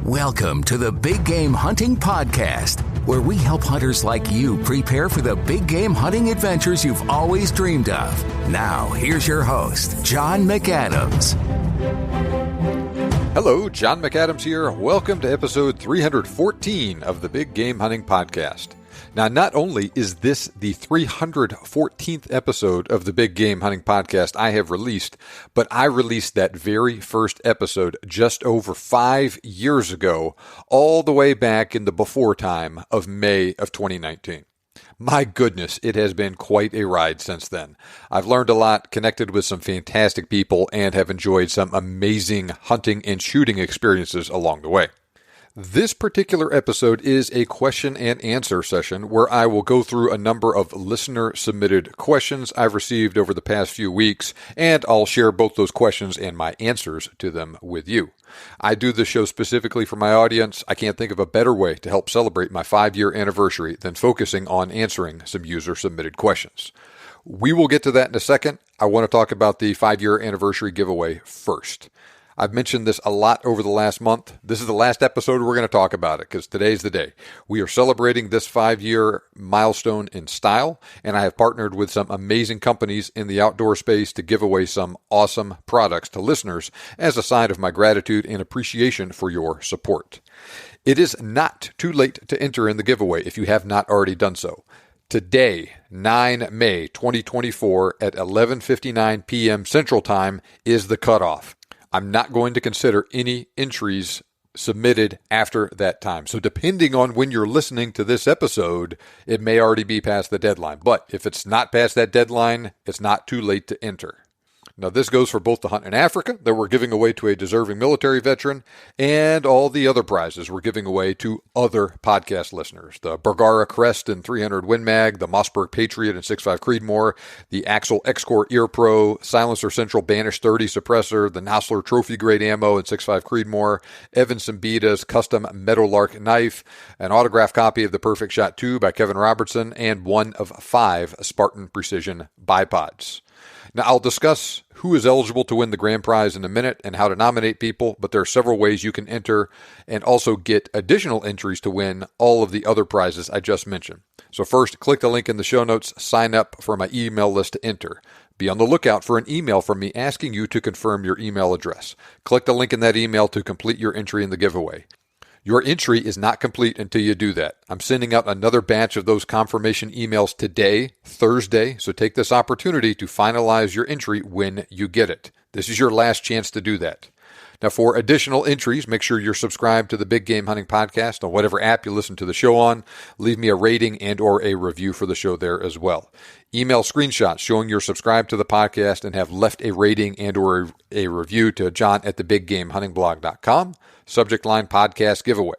Welcome to the Big Game Hunting Podcast, where we help hunters like you prepare for the big game hunting adventures you've always dreamed of. Now, here's your host, John McAdams. Hello, John McAdams here. Welcome to episode 314 of the Big Game Hunting Podcast. Now, not only is this the 314th episode of the Big Game Hunting Podcast I have released, but I released that very first episode just over 5 years ago, all the way back in the before time of May of 2019. My goodness, it has been quite a ride since then. I've learned a lot, connected with some fantastic people, and have enjoyed some amazing hunting and shooting experiences along the way. This particular episode is a question and answer session where I will go through a number of listener-submitted questions I've received over the past few weeks, and I'll share both those questions and my answers to them with you. I do this show specifically for my audience. I can't think of a better way to help celebrate my 5-year anniversary than focusing on answering some user-submitted questions. We will get to that in a second. I want to talk about the 5-year anniversary giveaway first. I've mentioned this a lot over the last month. This is the last episode we're going to talk about it because today's the day. We are celebrating this 5-year milestone in style, and I have partnered with some amazing companies in the outdoor space to give away some awesome products to listeners as a sign of my gratitude and appreciation for your support. It is not too late to enter in the giveaway if you have not already done so. Today, 9 May 2024 at 11:59 p.m. Central Time is the cutoff. I'm not going to consider any entries submitted after that time. So depending on when you're listening to this episode, it may already be past the deadline. But if it's not past that deadline, it's not too late to enter. Now, this goes for both the hunt in Africa that we're giving away to a deserving military veteran and all the other prizes we're giving away to other podcast listeners. The Bergara Crest and 300 Win Mag, the Mossberg Patriot and 6.5 Creedmoor, the AXIL XCOR Ear Pro, Silencer Central Banish 30 suppressor, the Nosler Trophy Grade ammo and 6.5 Creedmoor, Siembida's Custom Meadowlark knife, an autographed copy of the Perfect Shot 2 by Kevin Robertson, and one of 5 Spartan Precision Bipods. Now, I'll discuss who is eligible to win the grand prize in a minute and how to nominate people, but there are several ways you can enter and also get additional entries to win all of the other prizes I just mentioned. So first, click the link in the show notes, sign up for my email list to enter. Be on the lookout for an email from me asking you to confirm your email address. Click the link in that email to complete your entry in the giveaway. Your entry is not complete until you do that. I'm sending out another batch of those confirmation emails today, Thursday, so take this opportunity to finalize your entry when you get it. This is your last chance to do that. Now, for additional entries, make sure you're subscribed to the Big Game Hunting Podcast on whatever app you listen to the show on. Leave me a rating and or a review for the show there as well. Email screenshots showing you're subscribed to the podcast and have left a rating and or a review to john@thebiggamehuntingblog.com. Subject line podcast giveaway.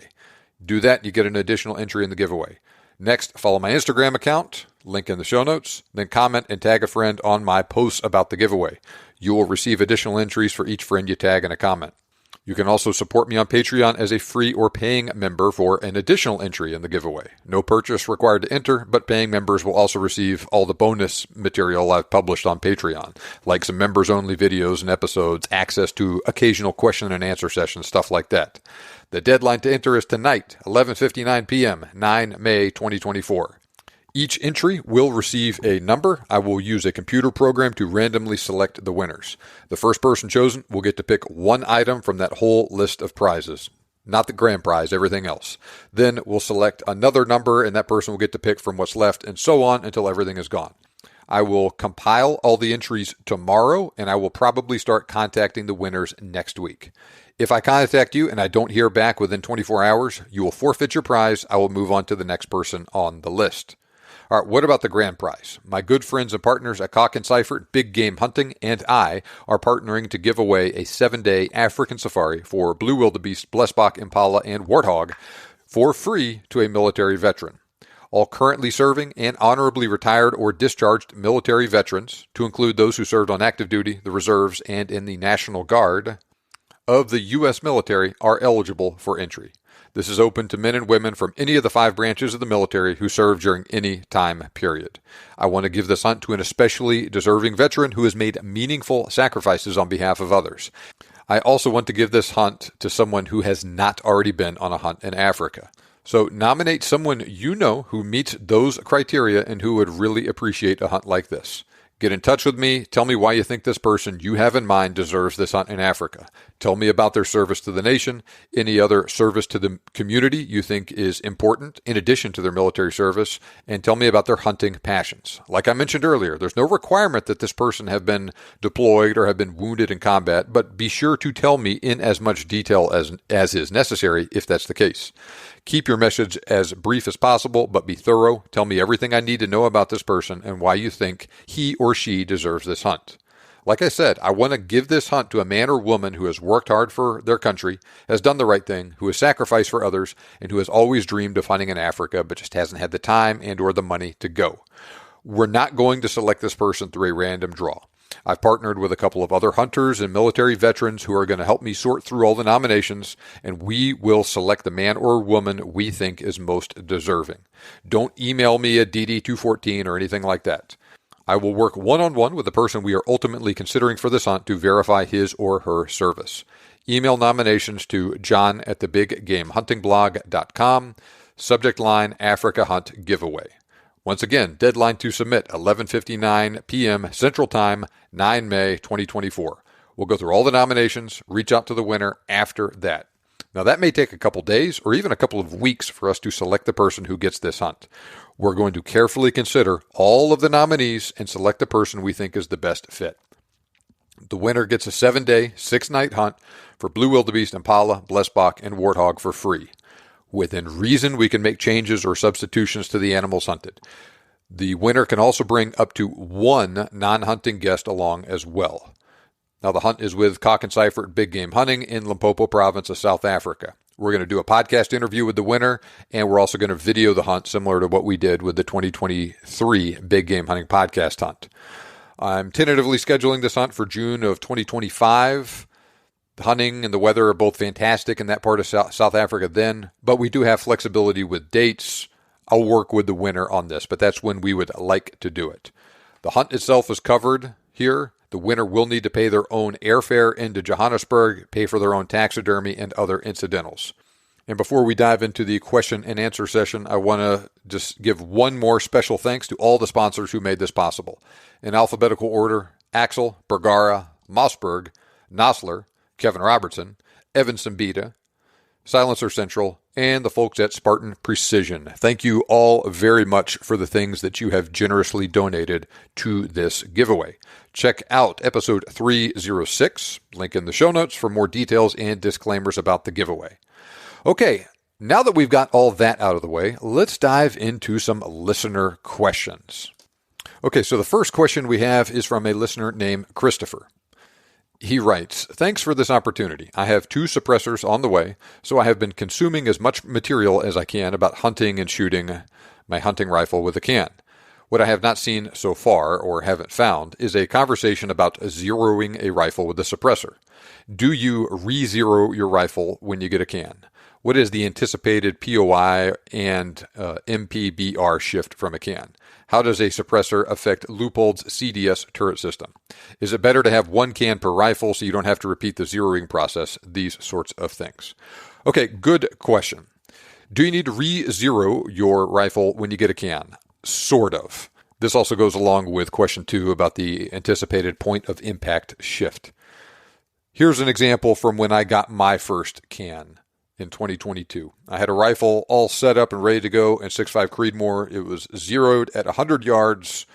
Do that, you get an additional entry in the giveaway. Next, follow my Instagram account, link in the show notes, then comment and tag a friend on my posts about the giveaway. You will receive additional entries for each friend you tag in a comment. You can also support me on Patreon as a free or paying member for an additional entry in the giveaway. No purchase required to enter, but paying members will also receive all the bonus material I've published on Patreon, like some members-only videos and episodes, access to occasional question and answer sessions, stuff like that. The deadline to enter is tonight, 11:59 p.m., 9 May 2024. Each entry will receive a number. I will use a computer program to randomly select the winners. The first person chosen will get to pick one item from that whole list of prizes. Not the grand prize, everything else. Then we'll select another number, and that person will get to pick from what's left, and so on until everything is gone. I will compile all the entries tomorrow, and I will probably start contacting the winners next week. If I contact you and I don't hear back within 24 hours, you will forfeit your prize. I will move on to the next person on the list. All right, what about the grand prize? My good friends and partners at Cock and Seifert, Big Game Hunting, and I are partnering to give away a 7-day African safari for blue wildebeest, blessbok, impala, and warthog for free to a military veteran. All currently serving and honorably retired or discharged military veterans, to include those who served on active duty, the reserves, and in the National Guard of the U.S. military, are eligible for entry. This is open to men and women from any of the 5 branches of the military who served during any time period. I want to give this hunt to an especially deserving veteran who has made meaningful sacrifices on behalf of others. I also want to give this hunt to someone who has not already been on a hunt in Africa. So nominate someone you know who meets those criteria and who would really appreciate a hunt like this. Get in touch with me. Tell me why you think this person you have in mind deserves this hunt in Africa. Tell me about their service to the nation, any other service to the community you think is important in addition to their military service, and tell me about their hunting passions. Like I mentioned earlier, there's no requirement that this person have been deployed or have been wounded in combat, but be sure to tell me in as much detail as is necessary if that's the case. Keep your message as brief as possible, but be thorough. Tell me everything I need to know about this person and why you think he or she deserves this hunt. Like I said, I want to give this hunt to a man or woman who has worked hard for their country, has done the right thing, who has sacrificed for others, and who has always dreamed of hunting in Africa, but just hasn't had the time and or the money to go. We're not going to select this person through a random draw. I've partnered with a couple of other hunters and military veterans who are going to help me sort through all the nominations, and we will select the man or woman we think is most deserving. Don't email me a DD214 or anything like that. I will work one-on-one with the person we are ultimately considering for this hunt to verify his or her service. Email nominations to john@thebiggamehuntingblog.com. Subject line, Africa Hunt Giveaway. Once again, deadline to submit, 11:59 p.m. Central Time, 9 May 2024. We'll go through all the nominations, reach out to the winner after that. Now, that may take a couple days or even a couple of weeks for us to select the person who gets this hunt. We're going to carefully consider all of the nominees and select the person we think is the best fit. The winner gets a 7-day, 6-night hunt for blue wildebeest, impala, blesbok, and warthog for free. Within reason, we can make changes or substitutions to the animals hunted. The winner can also bring up to one non-hunting guest along as well. Now, the hunt is with Cock and Seifert Big Game Hunting in Limpopo Province of South Africa. We're going to do a podcast interview with the winner, and we're also going to video the hunt similar to what we did with the 2023 Big Game Hunting podcast hunt. I'm tentatively scheduling this hunt for June of 2025. The hunting and the weather are both fantastic in that part of South Africa then, but we do have flexibility with dates. I'll work with the winner on this, but that's when we would like to do it. The hunt itself is covered here. The winner will need to pay their own airfare into Johannesburg, pay for their own taxidermy, and other incidentals. And before we dive into the question and answer session, I want to just give one more special thanks to all the sponsors who made this possible. In alphabetical order, AXIL, Bergara, Mossberg, Nosler, Kevin Robertson, Evan Siembida, Silencer Central, and the folks at Spartan Precision. Thank you all very much for the things that you have generously donated to this giveaway. Check out episode 306, link in the show notes for more details and disclaimers about the giveaway. Okay, now that we've got all that out of the way, let's dive into some listener questions. Okay, so the first question we have is from a listener named Christopher. He writes, "Thanks for this opportunity. I have 2 suppressors on the way, so I have been consuming as much material as I can about hunting and shooting my hunting rifle with a can. What I have not seen so far, or haven't found, is a conversation about zeroing a rifle with a suppressor. Do you re-zero your rifle when you get a can? What is the anticipated POI and MPBR shift from a can? How does a suppressor affect Leupold's CDS turret system? Is it better to have 1 can per rifle so you don't have to repeat the zeroing process? These sorts of things." Okay, good question. Do you need to re-zero your rifle when you get a can? Sort of. This also goes along with question 2 about the anticipated point of impact shift. Here's an example from when I got my first can in 2022. I had a rifle all set up and ready to go in 6.5 Creedmoor. It was zeroed at 100 yards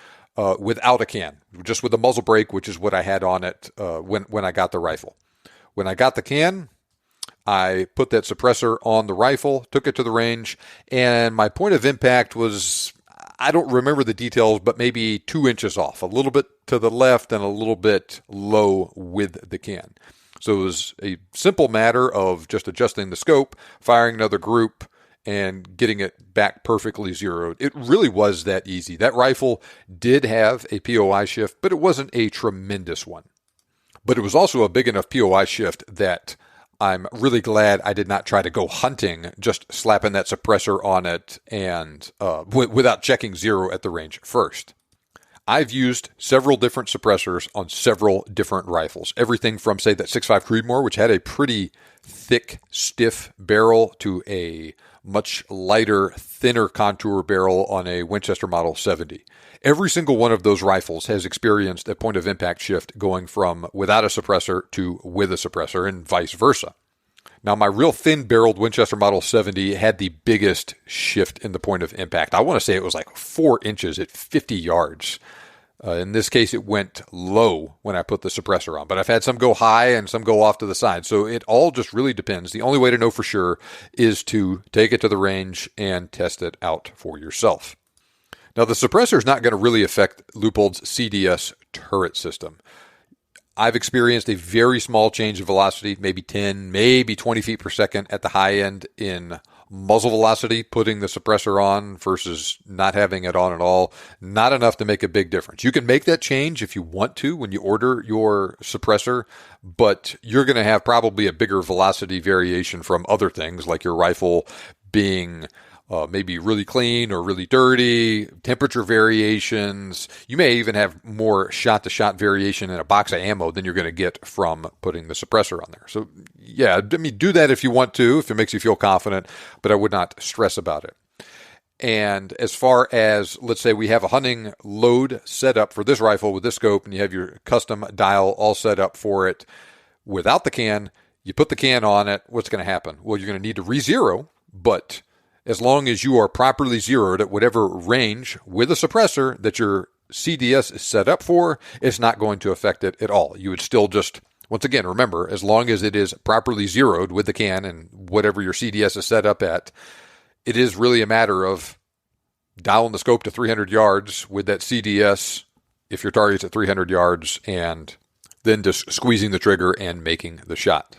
without a can, just with a muzzle brake, which is what I had on it when I got the rifle. When I got the can, I put that suppressor on the rifle, took it to the range, and my point of impact was, I don't remember the details, but maybe 2 inches off, a little bit to the left and a little bit low with the can. So it was a simple matter of just adjusting the scope, firing another group, and getting it back perfectly zeroed. It really was that easy. That rifle did have a POI shift, but it wasn't a tremendous one. But it was also a big enough POI shift that I'm really glad I did not try to go hunting, just slapping that suppressor on it and without checking zero at the range first. I've used several different suppressors on several different rifles. Everything from, say, that 6.5 Creedmoor, which had a pretty thick, stiff barrel, to a much lighter, thinner contour barrel on a Winchester Model 70. Every single one of those rifles has experienced a point of impact shift going from without a suppressor to with a suppressor, and vice versa. Now, my real thin-barreled Winchester Model 70 had the biggest shift in the point of impact. I want to say it was like 4 inches at 50 yards. In this case, it went low when I put the suppressor on. But I've had some go high and some go off to the side. So it all just really depends. The only way to know for sure is to take it to the range and test it out for yourself. Now, the suppressor is not going to really affect Leupold's CDS turret system. I've experienced a very small change of velocity, maybe 10, maybe 20 feet per second at the high end in muzzle velocity, putting the suppressor on versus not having it on at all. Not enough to make a big difference. You can make that change if you want to when you order your suppressor, but you're going to have probably a bigger velocity variation from other things, like your rifle being maybe really clean or really dirty, temperature variations. You may even have more shot-to-shot variation in a box of ammo than you're going to get from putting the suppressor on there. So, yeah, I mean, do that if you want to, if it makes you feel confident, but I would not stress about it. And as far as, let's say we have a hunting load set up for this rifle with this scope, and you have your custom dial all set up for it without the can, you put the can on it, what's going to happen? Well, you're going to need to re-zero, but as long as you are properly zeroed at whatever range with a suppressor that your CDS is set up for, it's not going to affect it at all. You would still just, once again, remember, as long as it is properly zeroed with the can and whatever your CDS is set up at, it is really a matter of dialing the scope to 300 yards with that CDS if your target's at 300 yards, and then just squeezing the trigger and making the shot.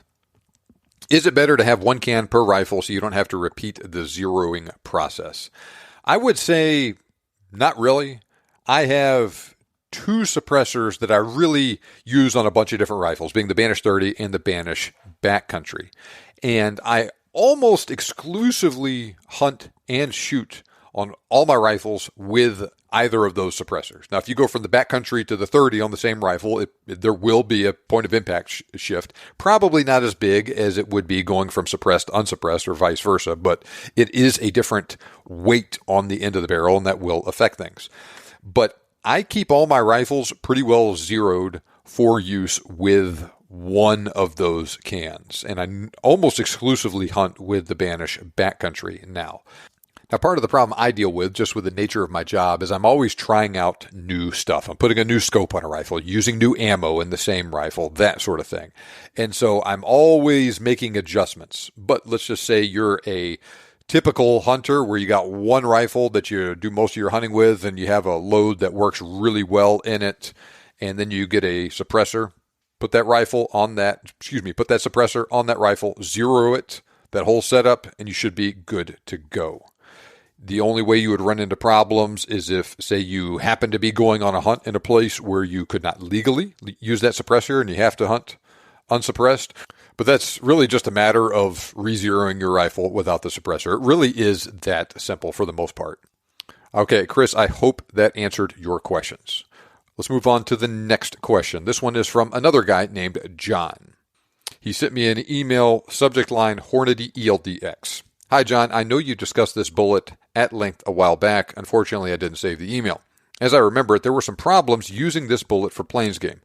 Is it better to have one can per rifle so you don't have to repeat the zeroing process? I would say not really. I have 2 suppressors that I really use on a bunch of different rifles, being the Banish 30 and the Banish Backcountry. And I almost exclusively hunt and shoot on all my rifles with either of those suppressors. Now, if you go from the Backcountry to the 30 on the same rifle, there will be a point of impact shift. Probably not as big as it would be going from suppressed to unsuppressed or vice versa, but it is a different weight on the end of the barrel, and that will affect things. But I keep all my rifles pretty well zeroed for use with one of those cans, and I almost exclusively hunt with the Banish Backcountry now. Now, part of the problem I deal with, just with the nature of my job, is I'm always trying out new stuff. I'm putting a new scope on a rifle, using new ammo in the same rifle, that sort of thing. And so I'm always making adjustments. But let's just say you're a typical hunter where you got one rifle that you do most of your hunting with, and you have a load that works really well in it, and then you get a suppressor. Put that suppressor on that rifle, zero it, that whole setup, and you should be good to go. The only way you would run into problems is if, say, you happen to be going on a hunt in a place where you could not legally use that suppressor and you have to hunt unsuppressed. But that's really just a matter of re-zeroing your rifle without the suppressor. It really is that simple for the most part. Okay, Chris, I hope that answered your questions. Let's move on to the next question. This one is from another guy named John. He sent me an email, subject line, Hornady ELDX. Hi, John. I know you discussed this bullet at length a while back. Unfortunately, I didn't save the email. As I remember it, there were some problems using this bullet for plains game.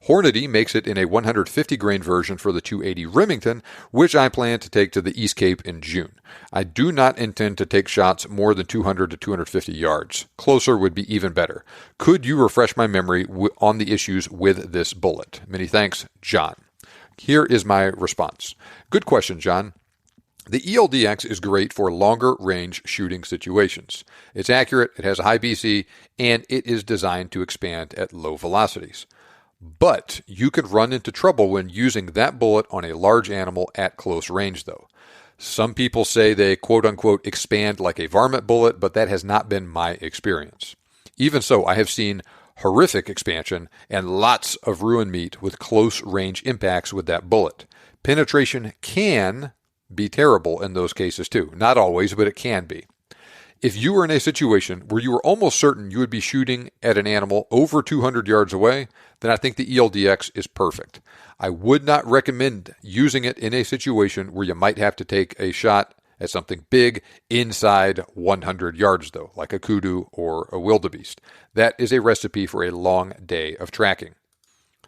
Hornady makes it in a 150 grain version for the 280 Remington, which I plan to take to the East Cape in June. I do not intend to take shots more than 200 to 250 yards. Closer would be even better. Could you refresh my memory on the issues with this bullet? Many thanks, John. Here is my response. Good question, John. The ELDX is great for longer range shooting situations. It's accurate, it has a high BC, and it is designed to expand at low velocities. But you could run into trouble when using that bullet on a large animal at close range, though. Some people say they quote-unquote expand like a varmint bullet, but that has not been my experience. Even so, I have seen horrific expansion and lots of ruin meat with close range impacts with that bullet. Penetration can be terrible in those cases too. Not always, but it can be. If you were in a situation where you were almost certain you would be shooting at an animal over 200 yards away, then I think the ELDX is perfect. I would not recommend using it in a situation where you might have to take a shot at something big inside 100 yards, though, like a kudu or a wildebeest. That is a recipe for a long day of tracking.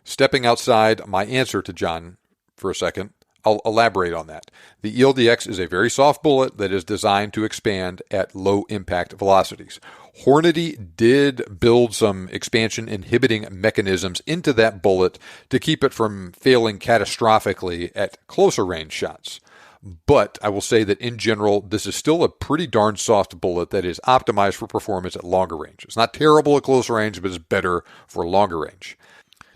Stepping outside my answer to John for a second, I'll elaborate on that. The ELDX is a very soft bullet that is designed to expand at low impact velocities. Hornady did build some expansion inhibiting mechanisms into that bullet to keep it from failing catastrophically at closer range shots. But I will say that in general, this is still a pretty darn soft bullet that is optimized for performance at longer range. It's not terrible at close range, but it's better for longer range.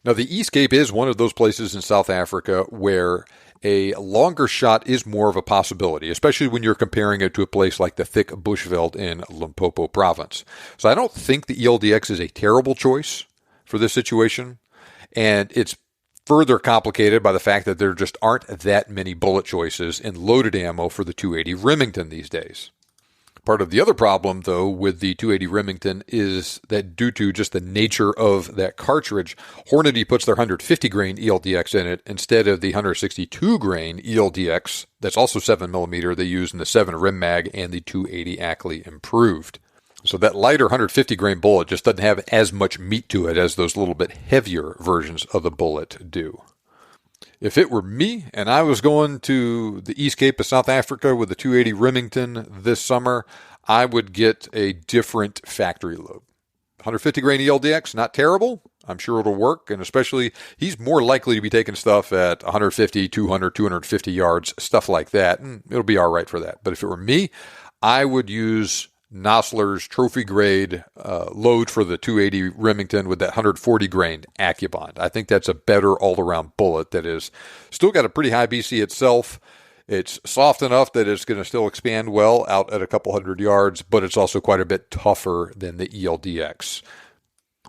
Now, the East Cape is one of those places in South Africa where a longer shot is more of a possibility, especially when you're comparing it to a place like the thick Bushveld in Limpopo province. So I don't think the ELDX is a terrible choice for this situation, and it's further complicated by the fact that there just aren't that many bullet choices in loaded ammo for the 280 Remington these days. Part of the other problem, though, with the 280 Remington is that due to just the nature of that cartridge, Hornady puts their 150 grain ELDX in it instead of the 162 grain ELDX that's also 7mm they use in the 7 Rim Mag and the 280 Ackley Improved. So that lighter 150 grain bullet just doesn't have as much meat to it as those little bit heavier versions of the bullet do. If it were me and I was going to the East Cape of South Africa with the 280 Remington this summer, I would get a different factory load. 150 grain ELDX, not terrible. I'm sure it'll work, and especially he's more likely to be taking stuff at 150, 200, 250 yards, stuff like that, and it'll be all right for that. But if it were me, I would use Nosler's Trophy Grade load for the 280 Remington with that 140 grain AccuBond. I think that's a better all-around bullet that is still got a pretty high BC itself. It's soft enough that it's going to still expand well out at a couple hundred yards, but it's also quite a bit tougher than the ELDX.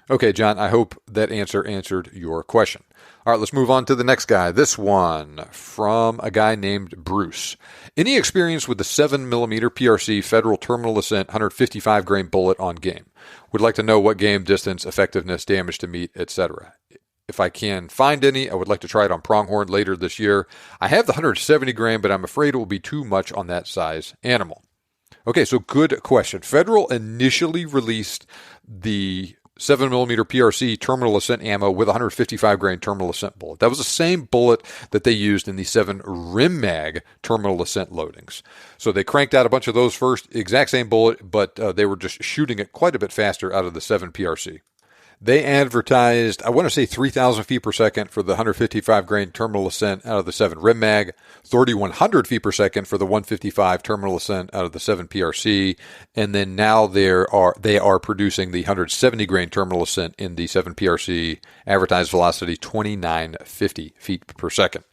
Okay, John, I hope that answered your question. All right, let's move on to the next guy. This one from a guy named Bruce. Any experience with the 7mm PRC Federal Terminal Ascent 155 grain bullet on game? Would like to know what game, distance, effectiveness, damage to meat, etc. If I can find any, I would like to try it on pronghorn later this year. I have the 170 grain, but I'm afraid it will be too much on that size animal. Okay, so good question. Federal initially released the 7mm PRC terminal ascent ammo with 155 grain terminal ascent bullet. That was the same bullet that they used in the 7 Rim Mag terminal ascent loadings. So they cranked out a bunch of those first, exact same bullet, but they were just shooting it quite a bit faster out of the 7 PRC. They advertised, I want to say 3,000 feet per second for the 155 grain terminal ascent out of the 7 Rim Mag, 3,100 feet per second for the 155 terminal ascent out of the 7 PRC, and then now they are producing the 170 grain terminal ascent in the 7 PRC, advertised velocity 2,950 feet per second.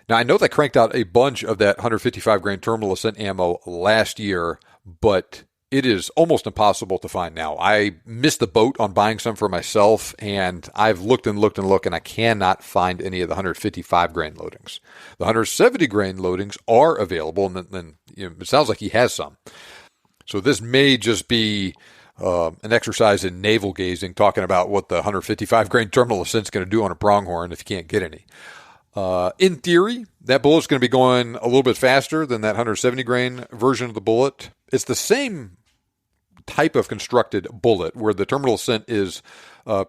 Now, I know they cranked out a bunch of that 155 grain terminal ascent ammo last year, but it is almost impossible to find now. I missed the boat on buying some for myself, and I've looked and looked and looked, and I cannot find any of the 155 grain loadings. The 170 grain loadings are available, and then it sounds like he has some. So this may just be an exercise in navel gazing, talking about what the 155 grain terminal ascent is going to do on a pronghorn if you can't get any. In theory, that bullet's going to be going a little bit faster than that 170 grain version of the bullet. It's the same type of constructed bullet where the terminal ascent is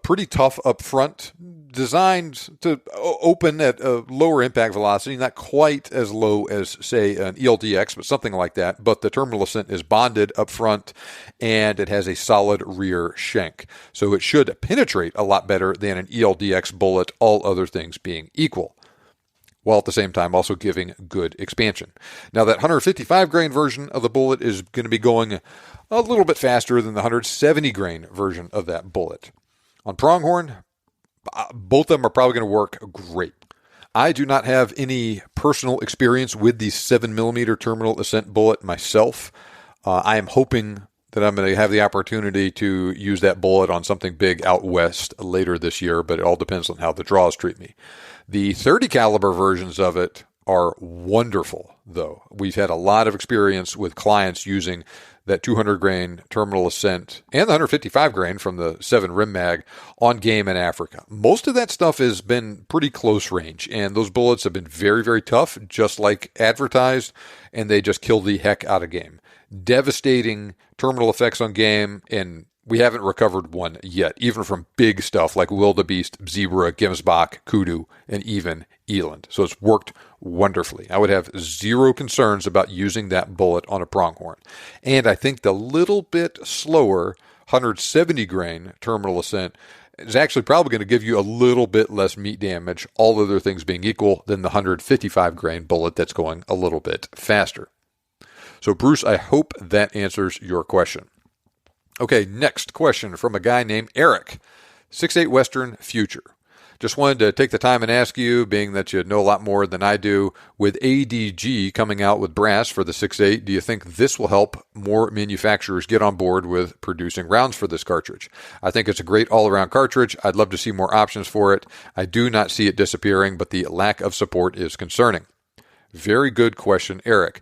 pretty tough up front, designed to open at a lower impact velocity, not quite as low as, say, an ELDX, but something like that. But the terminal ascent is bonded up front, and it has a solid rear shank. So it should penetrate a lot better than an ELDX bullet, all other things being equal, while at the same time also giving good expansion. Now, that 155 grain version of the bullet is going to be going a little bit faster than the 170 grain version of that bullet. On pronghorn, both of them are probably going to work great. I do not have any personal experience with the 7mm terminal ascent bullet myself. I am hoping that I'm going to have the opportunity to use that bullet on something big out west later this year, but it all depends on how the draws treat me. The 30 caliber versions of it are wonderful, though. We've had a lot of experience with clients using that 200 grain terminal ascent and the 155 grain from the 7 rim mag on game in Africa. Most of that stuff has been pretty close range, and those bullets have been very, very tough, just like advertised, and they just kill the heck out of game. Devastating terminal effects on game, and we haven't recovered one yet, even from big stuff like Wildebeest, Zebra, Gemsbach, Kudu, and even Eland. So it's worked wonderfully. I would have zero concerns about using that bullet on a pronghorn. And I think the little bit slower 170 grain terminal ascent is actually probably going to give you a little bit less meat damage, all other things being equal, than the 155 grain bullet that's going a little bit faster. So Bruce, I hope that answers your question. Okay, next question from a guy named Eric, 6.8 Western Future. Just wanted to take the time and ask you, being that you know a lot more than I do, with ADG coming out with brass for the 6.8, do you think this will help more manufacturers get on board with producing rounds for this cartridge? I think it's a great all-around cartridge. I'd love to see more options for it. I do not see it disappearing, but the lack of support is concerning. Very good question, Eric.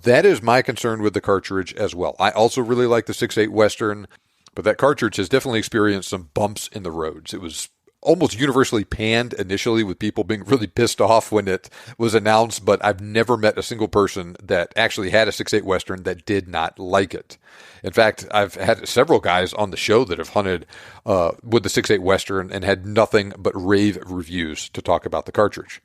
That is my concern with the cartridge as well. I also really like the 6.8 Western, but that cartridge has definitely experienced some bumps in the roads. It was almost universally panned initially, with people being really pissed off when it was announced, but I've never met a single person that actually had a 6.8 Western that did not like it. In fact, I've had several guys on the show that have hunted with the 6.8 Western and had nothing but rave reviews to talk about the cartridge.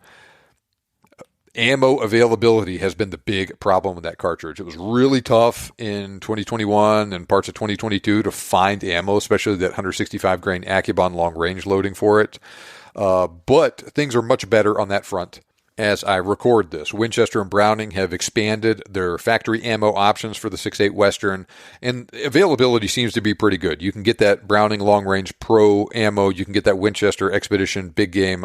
Ammo availability has been the big problem with that cartridge. It was really tough in 2021 and parts of 2022 to find ammo, especially that 165 grain Akubon long range loading for it. But things are much better on that front as I record this. Winchester and Browning have expanded their factory ammo options for the 6.8 Western, and availability seems to be pretty good. You can get that Browning long range Pro ammo. You can get that Winchester Expedition big game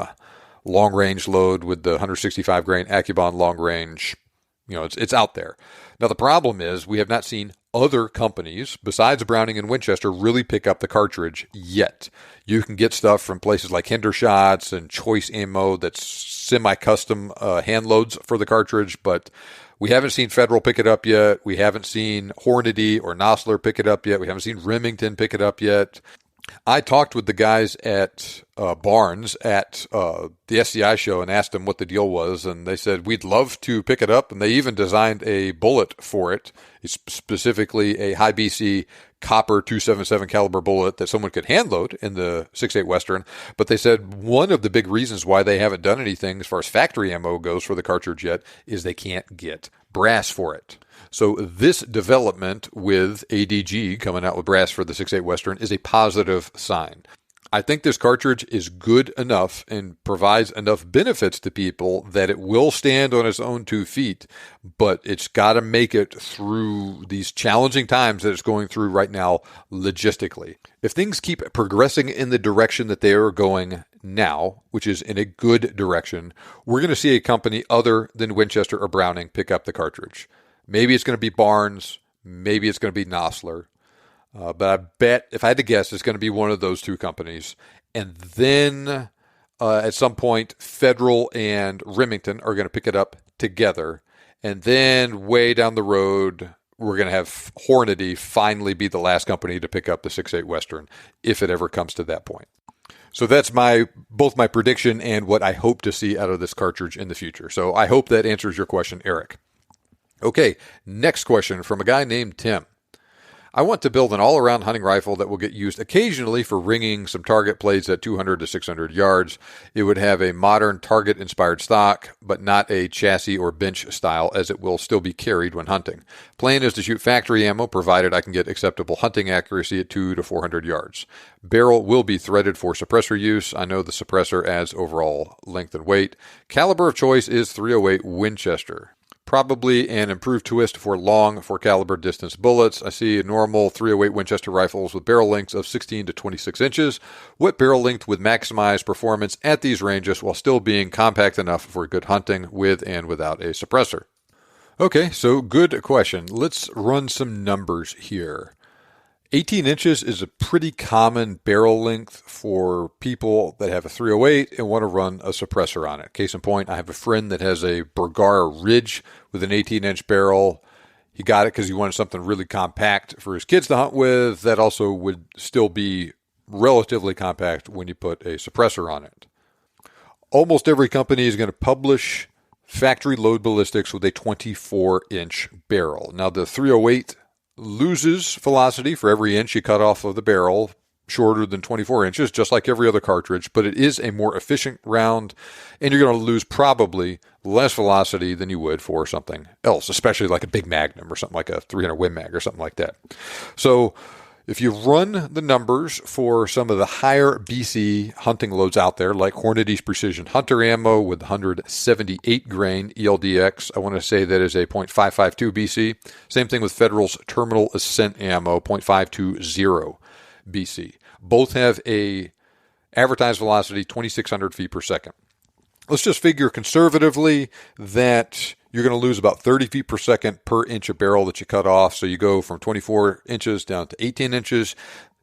long range load with the 165 grain Akubon long range. You know, it's out there. Now the problem is we have not seen other companies besides Browning and Winchester really pick up the cartridge yet. You can get stuff from places like Hendershots and Choice Ammo that's semi-custom hand loads for the cartridge, but we haven't seen Federal pick it up yet. We haven't seen Hornady or Nosler pick it up yet. We haven't seen Remington pick it up yet. I talked with the guys at Barnes at the SCI show and asked them what the deal was, and they said, we'd love to pick it up, and they even designed a bullet for it. It's specifically a high BC copper 277 caliber bullet that someone could hand load in the 6.8 Western, but they said one of the big reasons why they haven't done anything as far as factory ammo goes for the cartridge yet is they can't get brass for it. So this development with ADG coming out with brass for the 6.8 Western is a positive sign. I think this cartridge is good enough and provides enough benefits to people that it will stand on its own 2 feet, but it's got to make it through these challenging times that it's going through right now logistically. If things keep progressing in the direction that they are going now, which is in a good direction, we're going to see a company other than Winchester or Browning pick up the cartridge. Maybe it's going to be Barnes. Maybe it's going to be Nosler. But I bet, if I had to guess, it's going to be one of those two companies. And then at some point, Federal and Remington are going to pick it up together. And then way down the road, we're going to have Hornady finally be the last company to pick up the 6.8 Western, if it ever comes to that point. So that's both my prediction and what I hope to see out of this cartridge in the future. So I hope that answers your question, Eric. Okay, next question from a guy named Tim. I want to build an all-around hunting rifle that will get used occasionally for ringing some target plates at 200 to 600 yards. It would have a modern target-inspired stock, but not a chassis or bench style, as it will still be carried when hunting. Plan is to shoot factory ammo, provided I can get acceptable hunting accuracy at 200 to 400 yards. Barrel will be threaded for suppressor use. I know the suppressor adds overall length and weight. Caliber of choice is .308 Winchester. Probably an improved twist for long 4-caliber distance bullets. I see normal .308 Winchester rifles with barrel lengths of 16 to 26 inches. What barrel length would maximize performance at these ranges while still being compact enough for good hunting with and without a suppressor? Okay, so good question. Let's run some numbers here. 18 inches is a pretty common barrel length for people that have a 308 and want to run a suppressor on it. Case in point, I have a friend that has a Bergara Ridge with an 18-inch barrel. He got it because he wanted something really compact for his kids to hunt with that also would still be relatively compact when you put a suppressor on it. Almost every company is going to publish factory load ballistics with a 24-inch barrel. Now, the 308 loses velocity for every inch you cut off of the barrel, shorter than 24 inches, just like every other cartridge, but it is a more efficient round, and you're going to lose probably less velocity than you would for something else, especially like a big Magnum or something like a 300 Win Mag or something like that. So if you run the numbers for some of the higher BC hunting loads out there, like Hornady's Precision Hunter ammo with 178 grain ELDX, I want to say that is a .552 BC. Same thing with Federal's Terminal Ascent ammo, .520 BC. Both have a advertised velocity 2,600 feet per second. Let's just figure conservatively that you're going to lose about 30 feet per second per inch of barrel that you cut off. So you go from 24 inches down to 18 inches.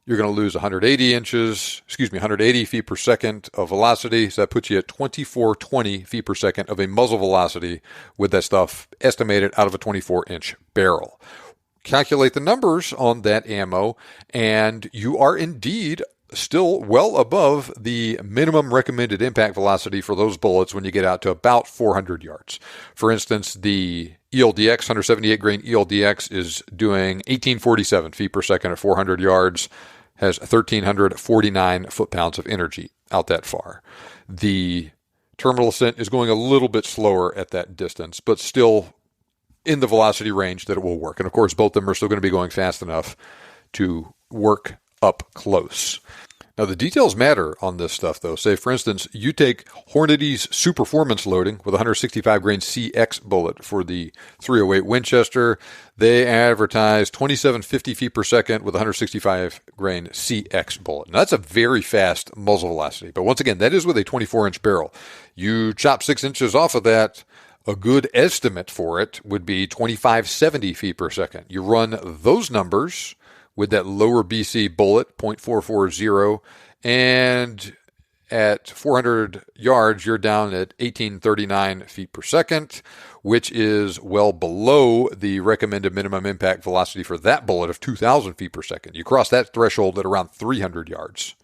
You're going to lose 180 feet per second of velocity. So that puts you at 2420 feet per second of a muzzle velocity with that stuff estimated out of a 24-inch barrel. Calculate the numbers on that ammo, and you are indeed still well above the minimum recommended impact velocity for those bullets when you get out to about 400 yards. For instance, the ELDX, 178 grain ELDX, is doing 1847 feet per second at 400 yards, has 1,349 foot-pounds of energy out that far. The Terminal Ascent is going a little bit slower at that distance, but still in the velocity range that it will work. And of course, both of them are still going to be going fast enough to work up close. Now, the details matter on this stuff, though. Say, for instance, you take Hornady's Superformance loading with 165 grain CX bullet for the 308 Winchester. They advertise 2750 feet per second with 165 grain CX bullet. Now, that's a very fast muzzle velocity. But once again, that is with a 24-inch barrel. You chop 6 inches off of that, a good estimate for it would be 2570 feet per second. You run those numbers with that lower BC bullet, .440, and at 400 yards, you're down at 1839 feet per second, which is well below the recommended minimum impact velocity for that bullet of 2,000 feet per second. You cross that threshold at around 300 yards.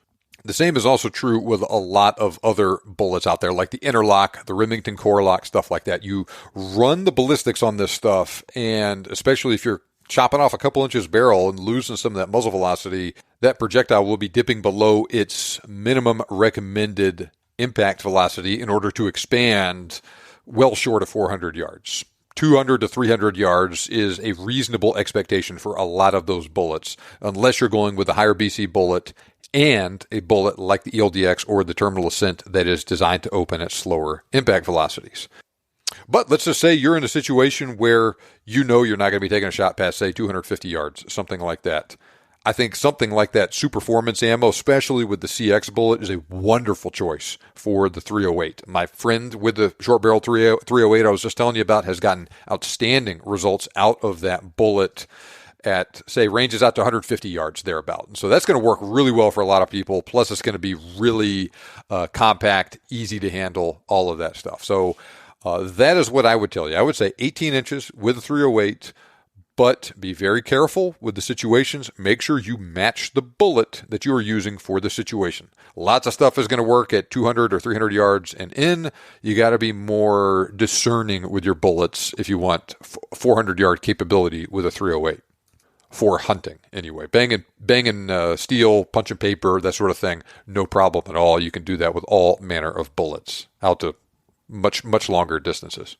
The same is also true with a lot of other bullets out there, like the Interlock, the Remington Core Lock, stuff like that. You run the ballistics on this stuff, and especially if you're chopping off a couple inches barrel and losing some of that muzzle velocity, that projectile will be dipping below its minimum recommended impact velocity in order to expand well short of 400 yards. 200 to 300 yards is a reasonable expectation for a lot of those bullets, unless you're going with a higher BC bullet and a bullet like the ELDX or the Terminal Ascent that is designed to open at slower impact velocities. But let's just say you're in a situation where you know you're not going to be taking a shot past, say, 250 yards, something like that. I think something like that Superformance ammo, especially with the CX bullet, is a wonderful choice for the 308. My friend with the short barrel 308 I was just telling you about has gotten outstanding results out of that bullet at, say, ranges out to 150 yards thereabout. And so that's going to work really well for a lot of people. Plus, it's going to be really compact, easy to handle, all of that stuff. So that is what I would tell you. I would say 18 inches with a 308, but be very careful with the situations. Make sure you match the bullet that you are using for the situation. Lots of stuff is going to work at 200 or 300 yards and in. You got to be more discerning with your bullets if you want 400-yard capability with a 308. For hunting, anyway. Banging steel, punching paper, that sort of thing, no problem at all. You can do that with all manner of bullets out to much longer distances.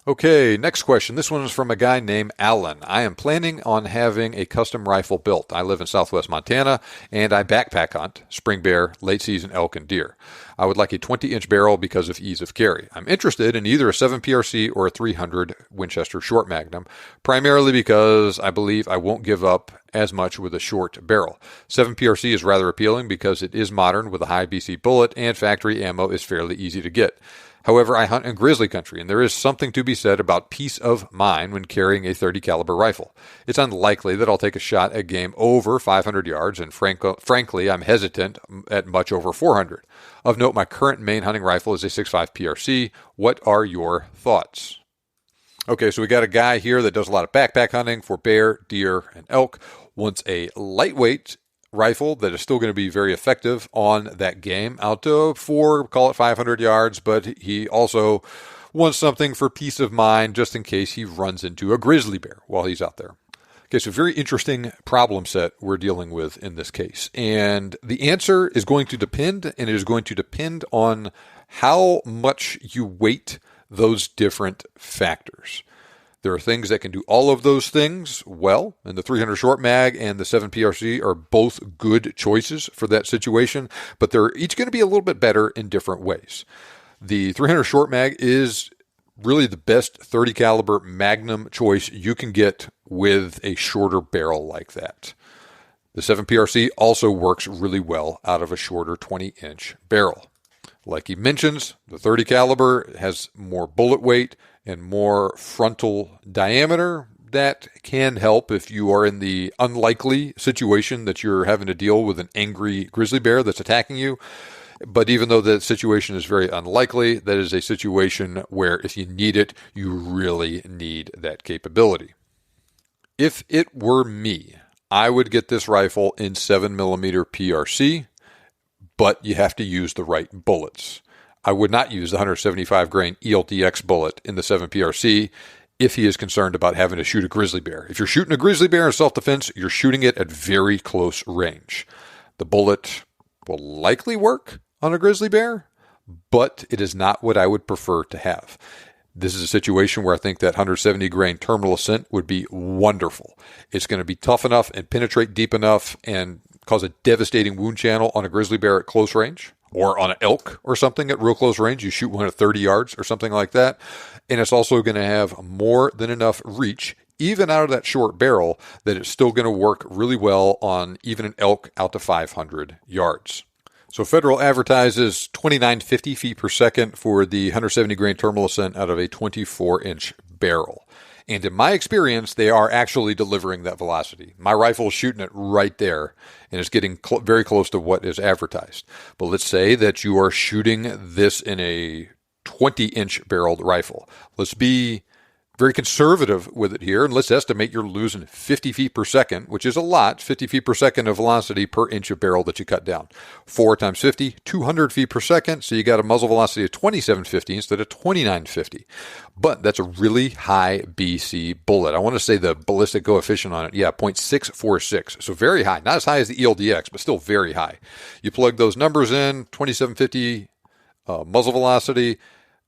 Okay, next question. This one is from a guy named Alan. I am planning on having a custom rifle built. I live in southwest Montana, and I backpack hunt, spring bear, late season elk, and deer. I would like a 20-inch barrel because of ease of carry. I'm interested in either a 7 PRC or a 300 Winchester short magnum, primarily because I believe I won't give up as much with a short barrel. 7 PRC is rather appealing because it is modern with a high BC bullet, and factory ammo is fairly easy to get. However, I hunt in grizzly country, and there is something to be said about peace of mind when carrying a 30 caliber rifle. It's unlikely that I'll take a shot at game over 500 yards, and frankly, I'm hesitant at much over 400. Of note, my current main hunting rifle is a 6.5 PRC. What are your thoughts? Okay, so we got a guy here that does a lot of backpack hunting for bear, deer, and elk. Wants a lightweight rifle that is still going to be very effective on that game, out to call it 500 yards, but he also wants something for peace of mind just in case he runs into a grizzly bear while he's out there. Okay, so very interesting problem set we're dealing with in this case. And the answer is going to depend, and it is going to depend on how much you weight those different factors. There are things that can do all of those things well, and the 300 short mag and the 7 PRC are both good choices for that situation, but they're each going to be a little bit better in different ways. The 300 short mag is really the best 30 caliber Magnum choice you can get with a shorter barrel like that. The 7 PRC also works really well out of a shorter 20-inch barrel. Like he mentions, the 30 caliber has more bullet weight and more frontal diameter. That can help if you are in the unlikely situation that you're having to deal with an angry grizzly bear that's attacking you. But even though that situation is very unlikely, that is a situation where if you need it, you really need that capability. If it were me, I would get this rifle in 7mm PRC, but you have to use the right bullets. I would not use the 175 grain ELDX bullet in the 7 PRC if he is concerned about having to shoot a grizzly bear. If you're shooting a grizzly bear in self-defense, you're shooting it at very close range. The bullet will likely work on a grizzly bear, but it is not what I would prefer to have. This is a situation where I think that 170 grain terminal ascent would be wonderful. It's going to be tough enough and penetrate deep enough and cause a devastating wound channel on a grizzly bear at close range, or on an elk or something at real close range. You shoot one at 30 yards or something like that. And it's also going to have more than enough reach, even out of that short barrel, that it's still going to work really well on even an elk out to 500 yards. So Federal advertises 2950 feet per second for the 170 grain terminal ascent out of a 24-inch barrel. And in my experience, they are actually delivering that velocity. My rifle is shooting it right there, and it's getting very close to what is advertised. But let's say that you are shooting this in a 20-inch barreled rifle. Let's be very conservative with it here, and let's estimate you're losing 50 feet per second, which is a lot, 50 feet per second of velocity per inch of barrel that you cut down. 4 times 50, 200 feet per second, so you got a muzzle velocity of 2750 instead of 2950. But that's a really high BC bullet. I want to say the ballistic coefficient on it, 0.646, so very high. Not as high as the ELDX, but still very high. You plug those numbers in, 2750 muzzle velocity,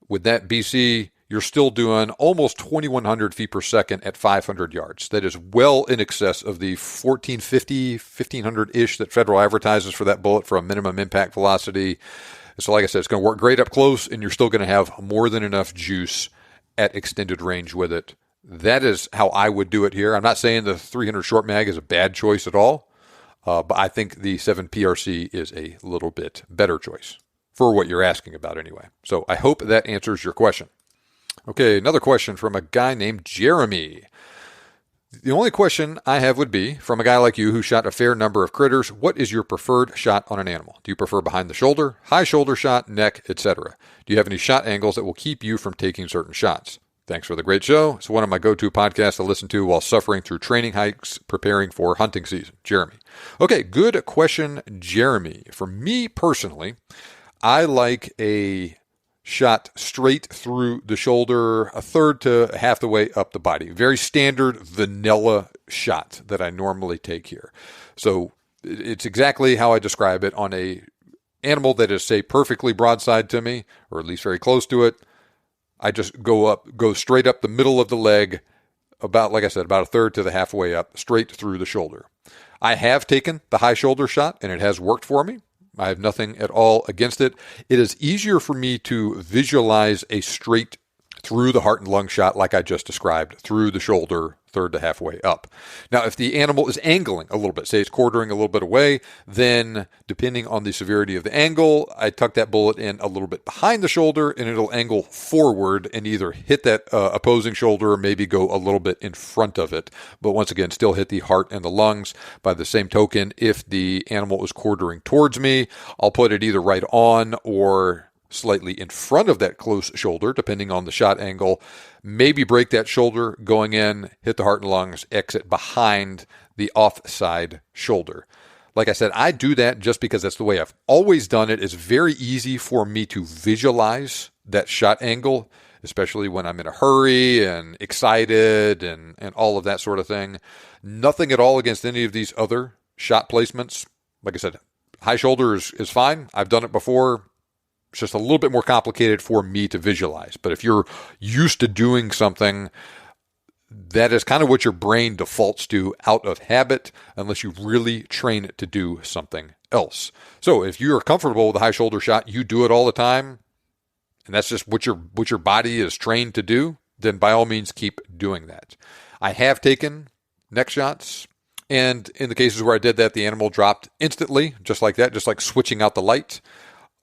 with that BC, you're still doing almost 2,100 feet per second at 500 yards. That is well in excess of the 1,450, 1,500-ish that Federal advertises for that bullet for a minimum impact velocity. So like I said, it's going to work great up close, and you're still going to have more than enough juice at extended range with it. That is how I would do it here. I'm not saying the 300 short mag is a bad choice at all, but I think the 7 PRC is a little bit better choice for what you're asking about anyway. So I hope that answers your question. Okay, another question from a guy named Jeremy. The only question I have would be, from a guy like you who shot a fair number of critters, what is your preferred shot on an animal? Do you prefer behind the shoulder, high shoulder shot, neck, etc.? Do you have any shot angles that will keep you from taking certain shots? Thanks for the great show. It's one of my go-to podcasts to listen to while suffering through training hikes preparing for hunting season. Jeremy. Okay, good question, Jeremy. For me personally, I like a shot straight through the shoulder, a third to half the way up the body. Very standard vanilla shot that I normally take here. So it's exactly how I describe it on a animal that is, say, perfectly broadside to me, or at least very close to it. I just go straight up the middle of the leg, about, like I said, about a third to the halfway up, straight through the shoulder. I have taken the high shoulder shot, and it has worked for me. I have nothing at all against it. It is easier for me to visualize a straight through the heart and lung shot like I just described, through the shoulder, third to halfway up. Now, if the animal is angling a little bit, say it's quartering a little bit away, then depending on the severity of the angle, I tuck that bullet in a little bit behind the shoulder, and it'll angle forward and either hit that opposing shoulder or maybe go a little bit in front of it. But once again, still hit the heart and the lungs. By the same token, if the animal is quartering towards me, I'll put it either right on or slightly in front of that close shoulder, depending on the shot angle. Maybe break that shoulder, going in, hit the heart and lungs, exit behind the offside shoulder. Like I said, I do that just because that's the way I've always done it. It's very easy for me to visualize that shot angle, especially when I'm in a hurry and excited and all of that sort of thing. Nothing at all against any of these other shot placements. Like I said, high shoulder is fine. I've done it before. It's just a little bit more complicated for me to visualize. But if you're used to doing something, that is kind of what your brain defaults to out of habit, unless you really train it to do something else. So if you're comfortable with a high shoulder shot, you do it all the time, and that's just what your body is trained to do, then by all means keep doing that. I have taken neck shots, and in the cases where I did that, the animal dropped instantly, just like that, just like switching out the light.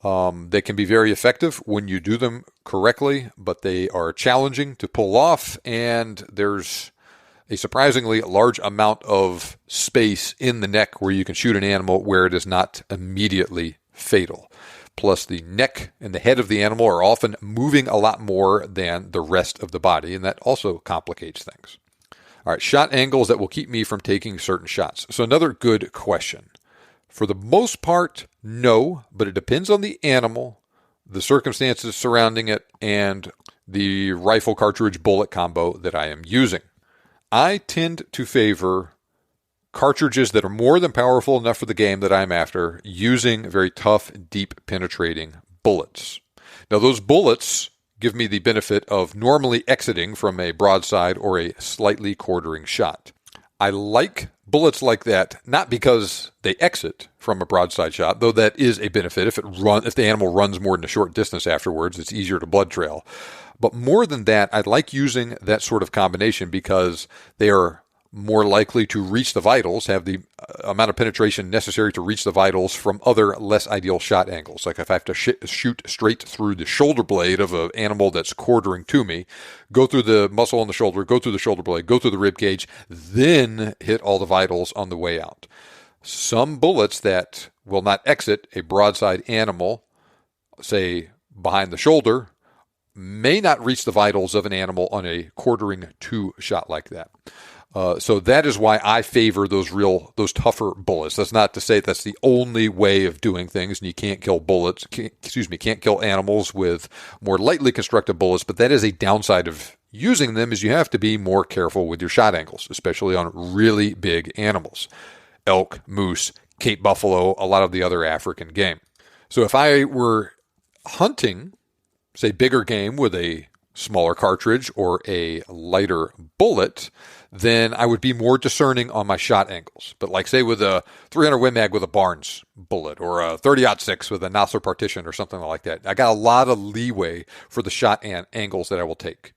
They can be very effective when you do them correctly, but they are challenging to pull off, and there's a surprisingly large amount of space in the neck where you can shoot an animal where it is not immediately fatal. Plus, the neck and the head of the animal are often moving a lot more than the rest of the body, and that also complicates things. All right, shot angles that will keep me from taking certain shots. So another good question. For the most part, no, but it depends on the animal, the circumstances surrounding it, and the rifle cartridge bullet combo that I am using. I tend to favor cartridges that are more than powerful enough for the game that I'm after, using very tough, deep penetrating bullets. Now, those bullets give me the benefit of normally exiting from a broadside or a slightly quartering shot. I like bullets like that, not because they exit from a broadside shot, though that is a benefit. If the animal runs more than a short distance afterwards, it's easier to blood trail. But more than that, I like using that sort of combination because they are more likely to reach the vitals, have the amount of penetration necessary to reach the vitals from other less ideal shot angles. Like if I have to shoot straight through the shoulder blade of an animal that's quartering to me, go through the muscle on the shoulder, go through the shoulder blade, go through the rib cage, then hit all the vitals on the way out. Some bullets that will not exit a broadside animal, say behind the shoulder, may not reach the vitals of an animal on a quartering to shot like that. So that is why I favor those tougher bullets. That's not to say that's the only way of doing things, and you can't kill can't kill animals with more lightly constructed bullets, but that is a downside of using them, is you have to be more careful with your shot angles, especially on really big animals. Elk, moose, Cape buffalo, a lot of the other African game. So if I were hunting, say, bigger game with a smaller cartridge or a lighter bullet, then I would be more discerning on my shot angles. But like, say, with a 300 Win Mag with a Barnes bullet, or a 30-06 with a Nosler Partition or something like that, I got a lot of leeway for the shot angles that I will take.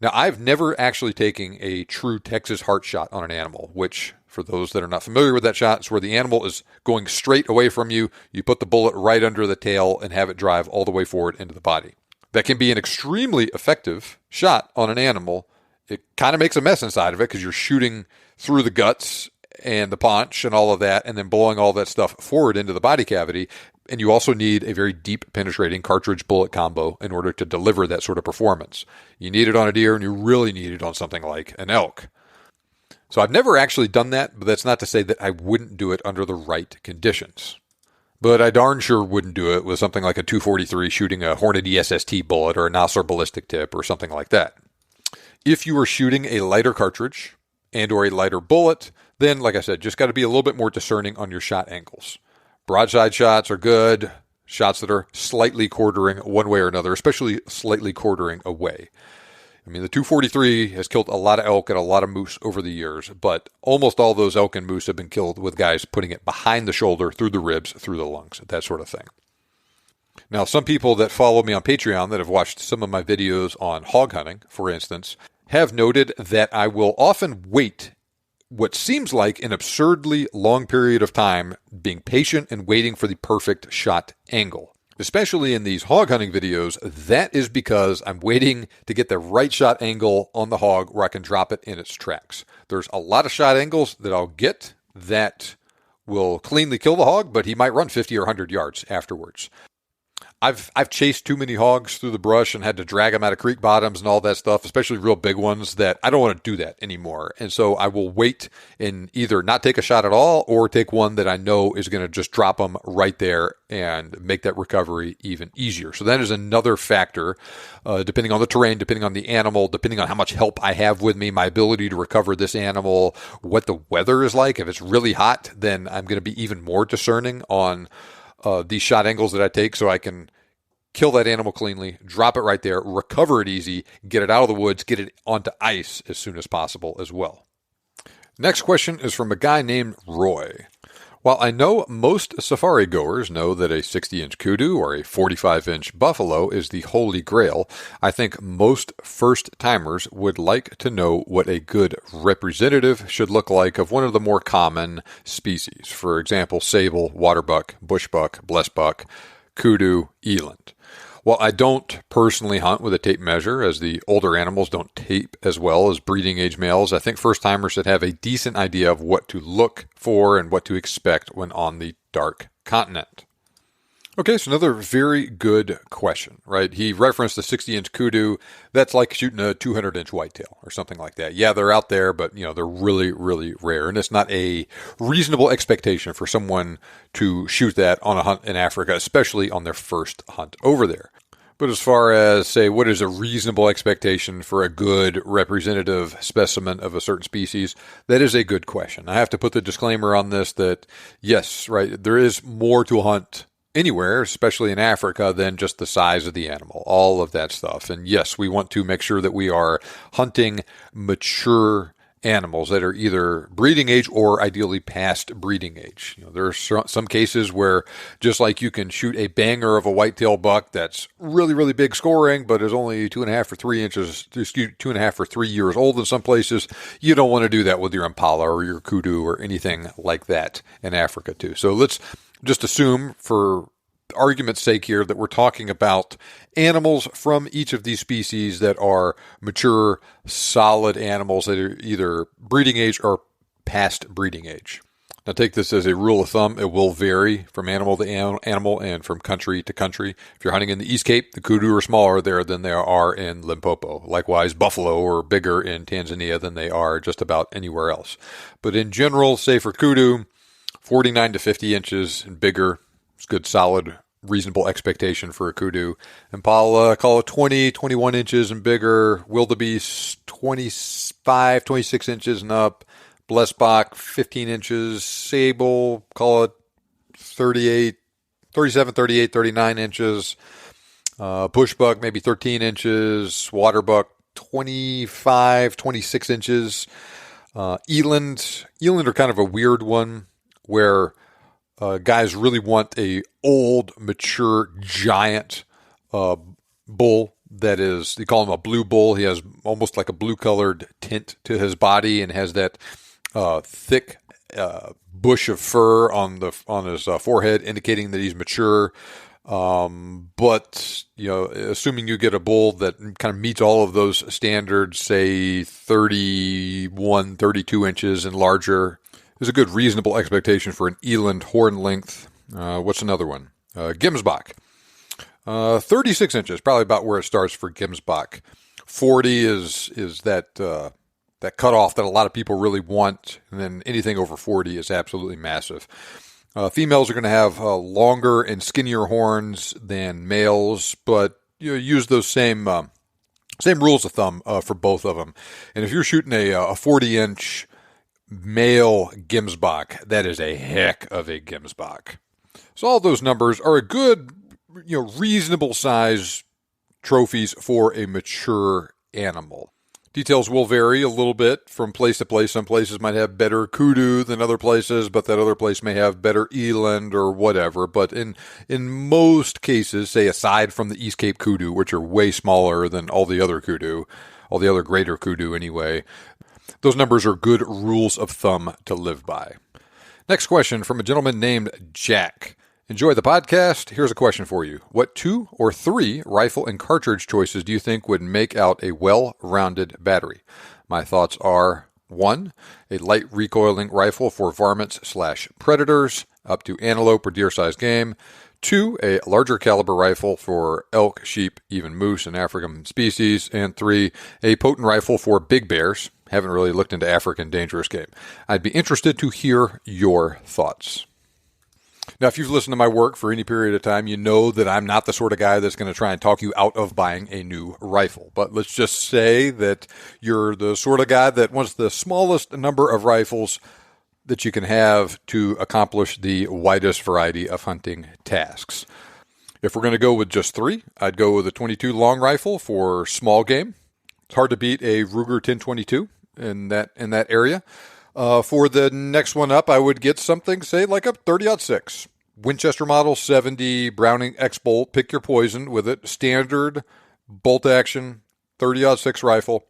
Now, I've never actually taken a true Texas heart shot on an animal, which, for those that are not familiar with that shot, is where the animal is going straight away from you. You put the bullet right under the tail and have it drive all the way forward into the body. That can be an extremely effective shot on an animal. It kind of makes a mess inside of it because you're shooting through the guts and the paunch and all of that, and then blowing all that stuff forward into the body cavity. And you also need a very deep penetrating cartridge bullet combo in order to deliver that sort of performance. You need it on a deer, and you really need it on something like an elk. So I've never actually done that, but that's not to say that I wouldn't do it under the right conditions. But I darn sure wouldn't do it with something like a 243 shooting a Hornet ESST bullet or a Nosler ballistic tip or something like that. If you are shooting a lighter cartridge and or a lighter bullet, then, like I said, just got to be a little bit more discerning on your shot angles. Broadside shots are good. Shots that are slightly quartering one way or another, especially slightly quartering away. I mean, the 243 has killed a lot of elk and a lot of moose over the years, but almost all those elk and moose have been killed with guys putting it behind the shoulder, through the ribs, through the lungs, that sort of thing. Now, some people that follow me on Patreon that have watched some of my videos on hog hunting, for instance, have noted that I will often wait what seems like an absurdly long period of time being patient and waiting for the perfect shot angle. Especially in these hog hunting videos, that is because I'm waiting to get the right shot angle on the hog where I can drop it in its tracks. There's a lot of shot angles that I'll get that will cleanly kill the hog, but he might run 50 or 100 yards afterwards. I've chased too many hogs through the brush and had to drag them out of creek bottoms and all that stuff, especially real big ones, that I don't want to do that anymore. And so I will wait and either not take a shot at all or take one that I know is going to just drop them right there and make that recovery even easier. So that is another factor, depending on the terrain, depending on the animal, depending on how much help I have with me, my ability to recover this animal, what the weather is like. If it's really hot, then I'm going to be even more discerning on these shot angles that I take so I can kill that animal cleanly, drop it right there, recover it easy, get it out of the woods, get it onto ice as soon as possible as well. Next question is from a guy named Roy. While I know most safari goers know that a 60-inch kudu or a 45-inch buffalo is the holy grail, I think most first-timers would like to know what a good representative should look like of one of the more common species. For example, sable, waterbuck, bushbuck, blessbuck, kudu, eland. While I don't personally hunt with a tape measure, as the older animals don't tape as well as breeding age males, I think first-timers should have a decent idea of what to look for and what to expect when on the dark continent. Okay, so another very good question, right? He referenced the 60-inch kudu. That's like shooting a 200-inch whitetail or something like that. Yeah, they're out there, but they're really, really rare. And it's not a reasonable expectation for someone to shoot that on a hunt in Africa, especially on their first hunt over there. But as far as, say, what is a reasonable expectation for a good representative specimen of a certain species, that is a good question. I have to put the disclaimer on this that, yes, right, there is more to a hunt anywhere, especially in Africa, than just the size of the animal, all of that stuff. And yes, we want to make sure that we are hunting mature animals that are either breeding age or ideally past breeding age. There are some cases where just like you can shoot a banger of a whitetail buck that's really, really big scoring, but is only 2.5 or 3 inches, 2.5 or 3 years old in some places, you don't want to do that with your impala or your kudu or anything like that in Africa too. So let's just assume, for argument's sake here, that we're talking about animals from each of these species that are mature, solid animals that are either breeding age or past breeding age. Now take this as a rule of thumb. It will vary from animal to animal and from country to country. If you're hunting in the East Cape, the kudu are smaller there than they are in Limpopo. Likewise, buffalo are bigger in Tanzania than they are just about anywhere else. But in general, say for kudu, 49 to 50 inches and bigger. It's good, solid, reasonable expectation for a kudu. Impala, call it 20, 21 inches and bigger. Wildebeest, 25, 26 inches and up. Blessbach, 15 inches. Sable, call it 38, 37, 38, 39 inches. Bushbuck, maybe 13 inches. Waterbuck, 25, 26 inches. Eland are kind of a weird one, where guys really want a old, mature, giant bull that is, they call him a blue bull. He has almost like a blue-colored tint to his body and has that thick bush of fur on his forehead, indicating that he's mature. But assuming you get a bull that kind of meets all of those standards, say 31, 32 inches and larger, is a good reasonable expectation for an eland horn length. What's another one? Gemsbach. 36 inches, probably about where it starts for Gemsbach. 40 is that cutoff that a lot of people really want, and then anything over 40 is absolutely massive. Females are going to have longer and skinnier horns than males, but use those same rules of thumb for both of them. And if you're shooting a 40-inch male Gemsbach, that is a heck of a Gemsbach. So all those numbers are a good, reasonable size trophies for a mature animal. Details will vary a little bit from place to place. Some places might have better kudu than other places, but that other place may have better eland or whatever. But in most cases, say aside from the East Cape kudu, which are way smaller than all the other kudu, all the other greater kudu anyway, those numbers are good rules of thumb to live by. Next question from a gentleman named Jack. Enjoy the podcast. Here's a question for you. What 2 or 3 rifle and cartridge choices do you think would make out a well-rounded battery? My thoughts are 1, a light recoiling rifle for varmints/predators, up to antelope or deer-sized game. 2, a larger caliber rifle for elk, sheep, even moose and African species. And 3, a potent rifle for big bears. Haven't really looked into African dangerous game. I'd be interested to hear your thoughts. Now, if you've listened to my work for any period of time, you know that I'm not the sort of guy that's going to try and talk you out of buying a new rifle. But let's just say that you're the sort of guy that wants the smallest number of rifles that you can have to accomplish the widest variety of hunting tasks. If we're going to go with just 3, I'd go with a .22 long rifle for small game. It's hard to beat a Ruger 1022 in that area. For the next one up, I would get something, say, like a 30-06. Winchester Model 70, Browning X-Bolt, pick your poison with it. Standard bolt-action 30-06 rifle,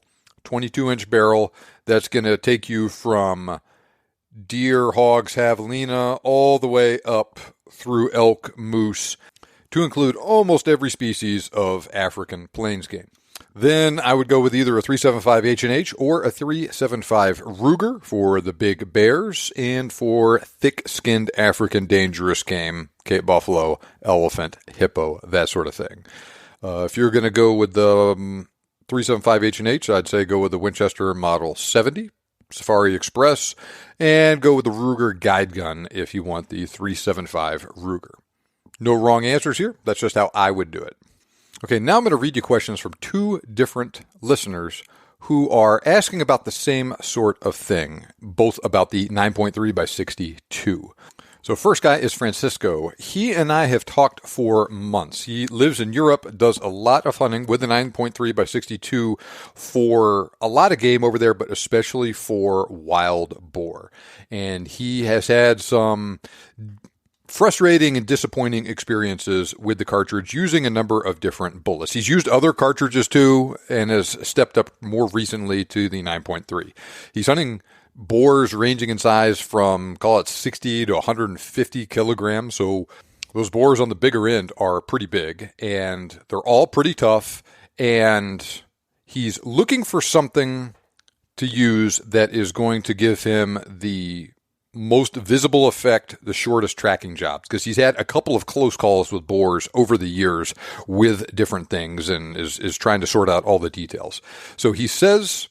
22-inch barrel. That's going to take you from deer, hogs, javelina, all the way up through elk, moose, to include almost every species of African plains game. Then I would go with either a 375 H&H or a 375 Ruger for the big bears and for thick-skinned African dangerous game, Cape buffalo, elephant, hippo, that sort of thing. If you're going to go with the 375 H&H, I'd say go with the Winchester Model 70, Safari Express, and go with the Ruger Guide Gun if you want the 375 Ruger. No wrong answers here. That's just how I would do it. Okay, now I'm going to read you questions from 2 different listeners who are asking about the same sort of thing, both about the 9.3 by 62. So first guy is Francisco. He and I have talked for months. He lives in Europe, does a lot of hunting with the 9.3 by 62 for a lot of game over there, but especially for wild boar. And he has had some frustrating and disappointing experiences with the cartridge using a number of different bullets. He's used other cartridges too and has stepped up more recently to the 9.3. He's hunting boars ranging in size from, call it 60 to 150 kilograms. So those boars on the bigger end are pretty big and they're all pretty tough. And he's looking for something to use that is going to give him the most visible effect, the shortest tracking jobs, because he's had a couple of close calls with boars over the years with different things and is trying to sort out all the details. So he says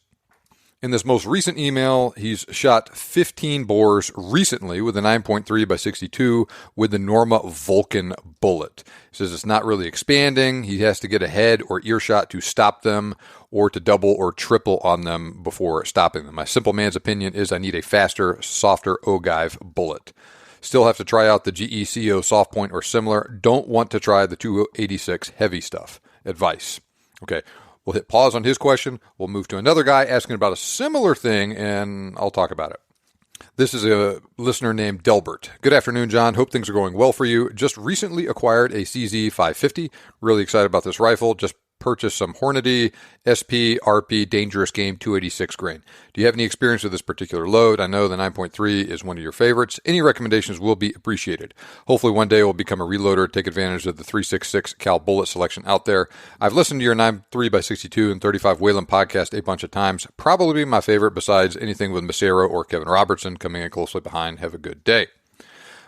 in this most recent email, he's shot 15 boars recently with a 9.3 by 62 with the Norma Vulcan bullet. He says it's not really expanding. He has to get a head or earshot to stop them or to double or triple on them before stopping them. My simple man's opinion is I need a faster, softer ogive bullet. Still have to try out the GECO soft point or similar. Don't want to try the 286 heavy stuff. Advice. Okay. We'll hit pause on his question. We'll move to another guy asking about a similar thing, and I'll talk about it. This is a listener named Delbert. Good afternoon, John. Hope things are going well for you. Just recently acquired a CZ 550. Really excited about this rifle. Just purchased some Hornady SP RP Dangerous Game 286 grain. Do you have any experience with this particular load? I know the 9.3 is one of your favorites. Any recommendations will be appreciated. Hopefully one day it will become a reloader, take advantage of the 366 cal bullet selection out there. I've listened to your 9.3 by 62 and 35 Whalen podcast a bunch of times. Probably my favorite besides anything with Massaro or Kevin Robertson coming in closely behind. Have a good day.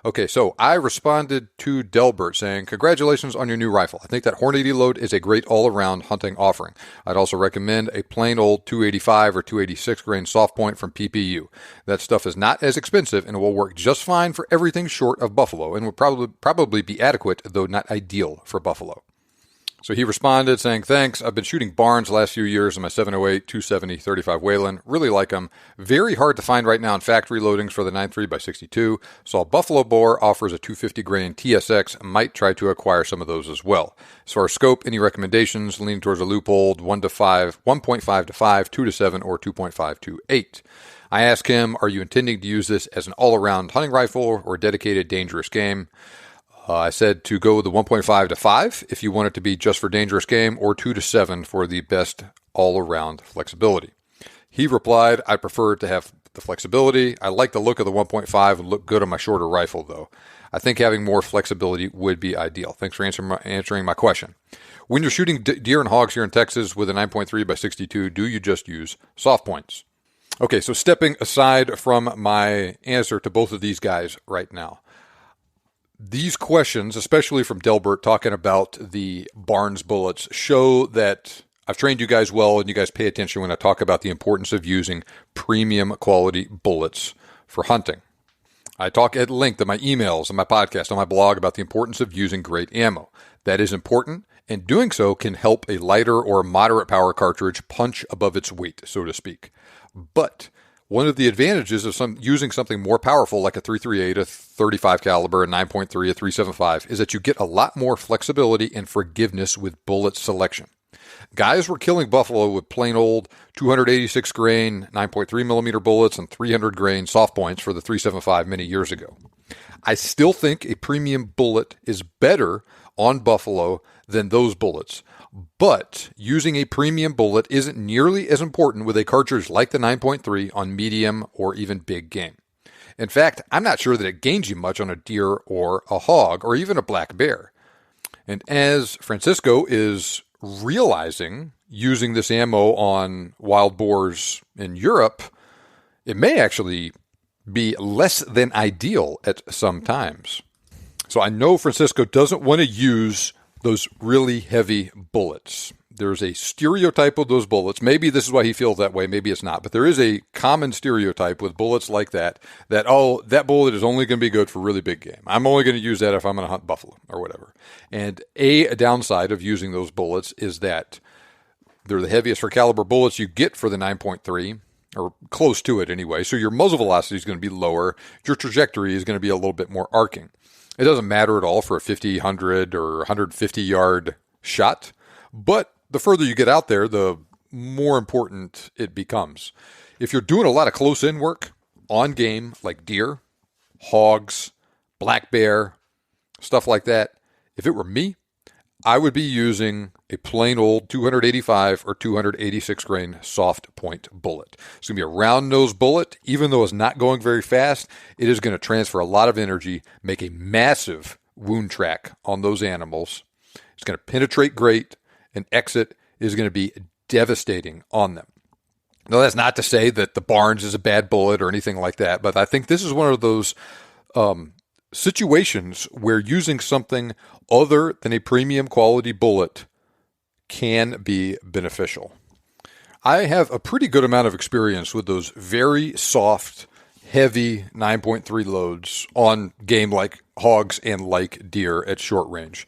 Okay, so I responded to Delbert saying, congratulations on your new rifle. I think that Hornady load is a great all-around hunting offering. I'd also recommend a plain old 285 or 286 grain soft point from PPU. That stuff is not as expensive and it will work just fine for everything short of buffalo and would probably be adequate, though not ideal for buffalo. So he responded saying, thanks. I've been shooting Barnes the last few years in my 708, 270, 35 Wayland. Really like them. Very hard to find right now in factory loadings for the 9.3x62. Saw Buffalo Bore offers a 250 grain TSX. Might try to acquire some of those as well. As far as scope, any recommendations? Leaning towards a Leupold 1 to 5, 1.5 to 5, 2 to 7, or 2.5 to 8. I asked him, are you intending to use this as an all-around hunting rifle or a dedicated dangerous game? I said to go with the 1.5 to 5 if you want it to be just for dangerous game, or 2 to 7 for the best all-around flexibility. He replied, I prefer to have the flexibility. I like the look of the 1.5 and look good on my shorter rifle, though. I think having more flexibility would be ideal. Thanks for answering my question. When you're shooting deer and hogs here in Texas with a 9.3x62, do you just use soft points? Okay, so stepping aside from my answer to both of these guys right now, these questions, especially from Delbert talking about the Barnes bullets, show that I've trained you guys well and you guys pay attention when I talk about the importance of using premium quality bullets for hunting. I talk at length in my emails, on my podcast, on my blog about the importance of using great ammo. That is important, and doing so can help a lighter or moderate power cartridge punch above its weight, so to speak. But one of the advantages of using something more powerful like a 338, a 35 caliber, a 9.3, a 375 is that you get a lot more flexibility and forgiveness with bullet selection. Guys were killing buffalo with plain old 286 grain 9.3 millimeter bullets and 300 grain soft points for the 375 many years ago. I still think a premium bullet is better on buffalo than those bullets. But using a premium bullet isn't nearly as important with a cartridge like the 9.3 on medium or even big game. In fact, I'm not sure that it gains you much on a deer or a hog or even a black bear. And as Francisco is realizing using this ammo on wild boars in Europe, it may actually be less than ideal at some times. So I know Francisco doesn't want to use those really heavy bullets. There's a stereotype of those bullets. Maybe this is why he feels that way. Maybe it's not. But there is a common stereotype with bullets like that, that bullet is only going to be good for really big game. I'm only going to use that if I'm going to hunt buffalo or whatever. And a downside of using those bullets is that they're the heaviest for caliber bullets you get for the 9.3, or close to it anyway. So your muzzle velocity is going to be lower. Your trajectory is going to be a little bit more arcing. It doesn't matter at all for a 50, 100, or 150 yard shot, but the further you get out there, the more important it becomes. If you're doing a lot of close-in work on game, like deer, hogs, black bear, stuff like that, if it were me, I would be using a plain old 285 or 286 grain soft point bullet. It's going to be a round nose bullet. Even though it's not going very fast, it is going to transfer a lot of energy, make a massive wound track on those animals. It's going to penetrate great, and exit is going to be devastating on them. Now, that's not to say that the Barnes is a bad bullet or anything like that, but I think this is one of those situations where using something other than a premium quality bullet can be beneficial. I have a pretty good amount of experience with those very soft, heavy 9.3 loads on game like hogs and like deer at short range.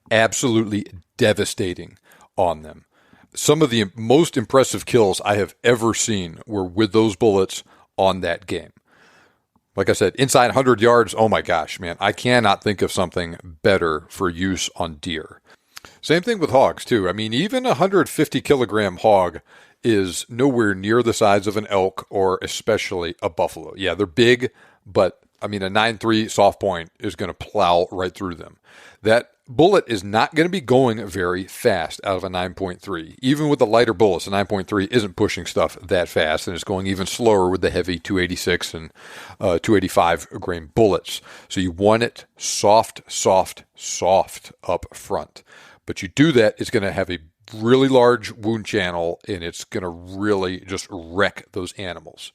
Absolutely devastating on them. Some of the most impressive kills I have ever seen were with those bullets on that game. Like I said, inside 100 yards, oh my gosh, man, I cannot think of something better for use on deer. Same thing with hogs, too. I mean, even a 150 kilogram hog is nowhere near the size of an elk or especially a buffalo. Yeah, they're big, but I mean, a 9.3 soft point is going to plow right through them. That bullet is not going to be going very fast out of a 9.3. Even with the lighter bullets, a 9.3 isn't pushing stuff that fast, and it's going even slower with the heavy 286 and 285 grain bullets. So you want it soft, soft, soft up front. But you do that, it's going to have a really large wound channel, and it's going to really just wreck those animals.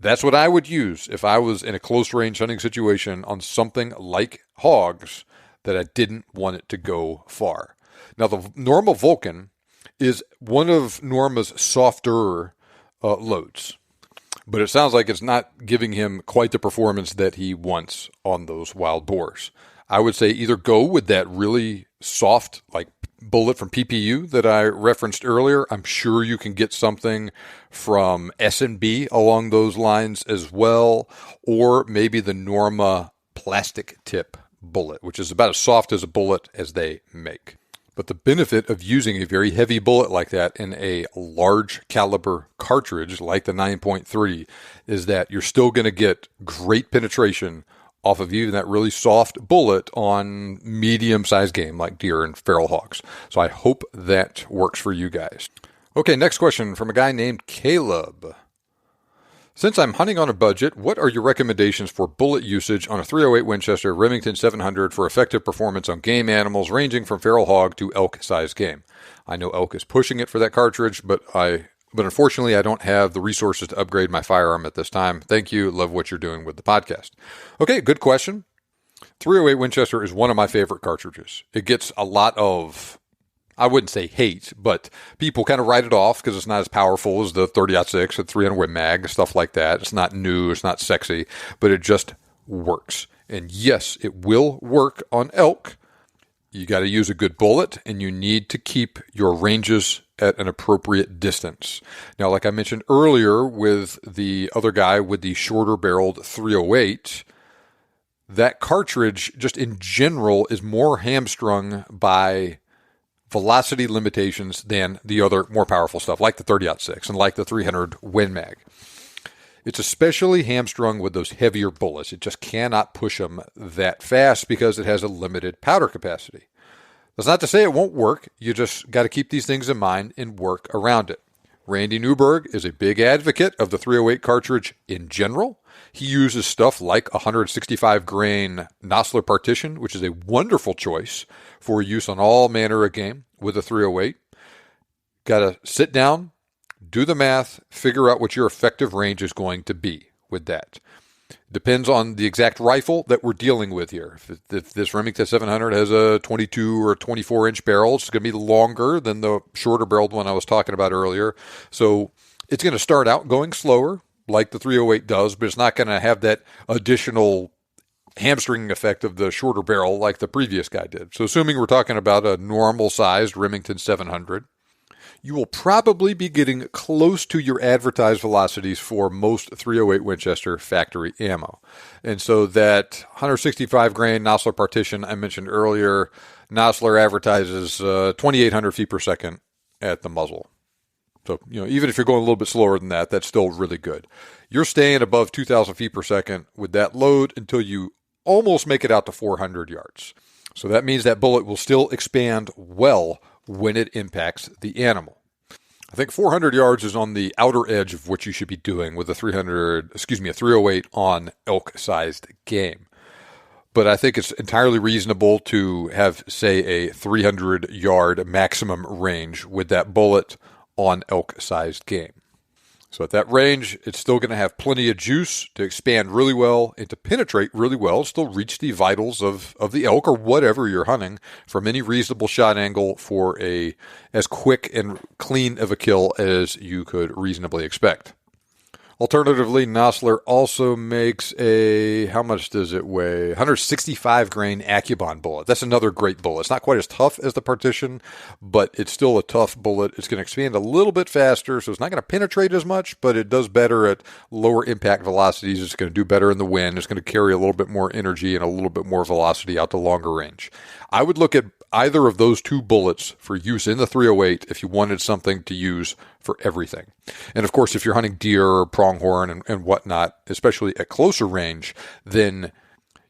That's what I would use if I was in a close range hunting situation on something like hogs that I didn't want it to go far. Now, the Norma Vulcan is one of Norma's softer loads, but it sounds like it's not giving him quite the performance that he wants on those wild boars. I would say either go with that really soft, like bullet from PPU that I referenced earlier. I'm sure you can get something from S&B along those lines as well, or maybe the Norma plastic tip bullet, which is about as soft as a bullet as they make. But the benefit of using a very heavy bullet like that in a large caliber cartridge like the 9.3 is that you're still going to get great penetration off of even that really soft bullet on medium-sized game like deer and feral hogs. So I hope that works for you guys. Okay, next question from a guy named Caleb. Since I'm hunting on a budget, what are your recommendations for bullet usage on a .308 Winchester Remington 700 for effective performance on game animals ranging from feral hog to elk-sized game? I know elk is pushing it for that cartridge, but unfortunately I don't have the resources to upgrade my firearm at this time. Thank you. Love what you're doing with the podcast. Okay, good question. .308 Winchester is one of my favorite cartridges. It gets a lot of, I wouldn't say hate, but people kind of write it off because it's not as powerful as the 30-06, the 300 Win Mag, stuff like that. It's not new, it's not sexy, but it just works. And yes, it will work on elk. You got to use a good bullet, and you need to keep your ranges at an appropriate distance. Now, like I mentioned earlier with the other guy with the shorter barreled 308, that cartridge just in general is more hamstrung by velocity limitations than the other more powerful stuff, like the 30-06 and like the 300 Win Mag. It's especially hamstrung with those heavier bullets. It just cannot push them that fast because it has a limited powder capacity. That's not to say it won't work. You just got to keep these things in mind and work around it. Randy Newberg is a big advocate of the 308 cartridge in general. He uses stuff like 165 grain Nosler Partition, which is a wonderful choice for use on all manner of game with a 308. Got to sit down, do the math, figure out what your effective range is going to be with that. Depends on the exact rifle that we're dealing with here. If this Remington 700 has a 22 or 24 inch barrel, it's going to be longer than the shorter barreled one I was talking about earlier. So it's going to start out going slower like the 308 does, but it's not going to have that additional hamstring effect of the shorter barrel like the previous guy did. So assuming we're talking about a normal sized Remington 700, you will probably be getting close to your advertised velocities for most 308 Winchester factory ammo. And so that 165 grain Nosler Partition I mentioned earlier, Nosler advertises 2,800 feet per second at the muzzle. So, even if you're going a little bit slower than that, that's still really good. You're staying above 2,000 feet per second with that load until you almost make it out to 400 yards. So that means that bullet will still expand well when it impacts the animal. I think 400 yards is on the outer edge of what you should be doing with a 308 on elk-sized game. But I think it's entirely reasonable to have, say, a 300-yard maximum range with that bullet on elk-sized game. So at that range, it's still going to have plenty of juice to expand really well and to penetrate really well, still reach the vitals of the elk or whatever you're hunting from any reasonable shot angle for as quick and clean of a kill as you could reasonably expect. Alternatively, Nosler also makes how much does it weigh? 165 grain Accubon bullet. That's another great bullet. It's not quite as tough as the Partition, but it's still a tough bullet. It's going to expand a little bit faster, so it's not going to penetrate as much, but it does better at lower impact velocities. It's going to do better in the wind. It's going to carry a little bit more energy and a little bit more velocity out to longer range. I would look at either of those two bullets for use in the 308 if you wanted something to use for everything. And of course, if you're hunting deer or pronghorn and whatnot, especially at closer range, then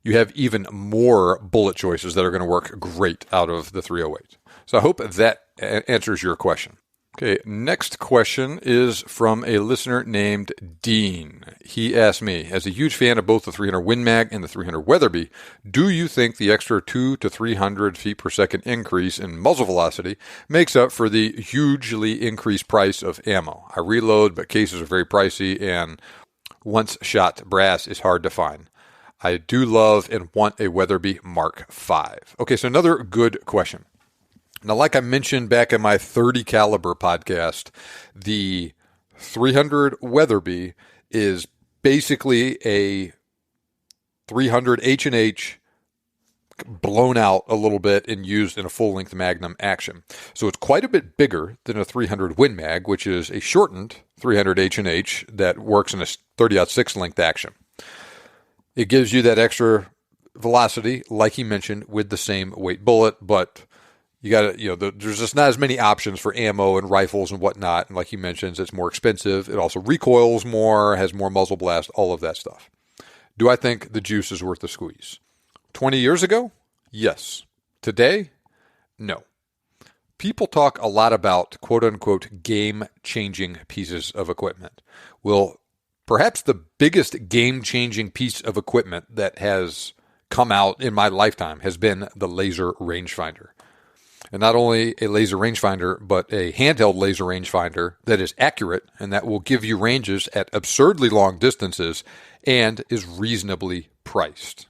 you have even more bullet choices that are going to work great out of the 308. So I hope that answers your question. Okay, next question is from a listener named Dean. He asked me, as a huge fan of both the 300 Win Mag and the 300 Weatherby, do you think the extra 200 to 300 feet per second increase in muzzle velocity makes up for the hugely increased price of ammo? I reload, but cases are very pricey, and once shot brass is hard to find. I do love and want a Weatherby Mark V. Okay, so another good question. Now, like I mentioned back in my 30 caliber podcast, the 300 Weatherby is basically a 300 H&H blown out a little bit and used in a full-length Magnum action. So it's quite a bit bigger than a 300 Win Mag, which is a shortened 300 H&H that works in a 30-06 length action. It gives you that extra velocity, like he mentioned, with the same weight bullet, but you got to, there's just not as many options for ammo and rifles and whatnot. And like he mentions, it's more expensive. It also recoils more, has more muzzle blast, all of that stuff. Do I think the juice is worth the squeeze? 20 years ago? Yes. Today? No. People talk a lot about quote-unquote game-changing pieces of equipment. Well, perhaps the biggest game-changing piece of equipment that has come out in my lifetime has been the laser rangefinder. And not only a laser rangefinder, but a handheld laser rangefinder that is accurate and that will give you ranges at absurdly long distances and is reasonably priced.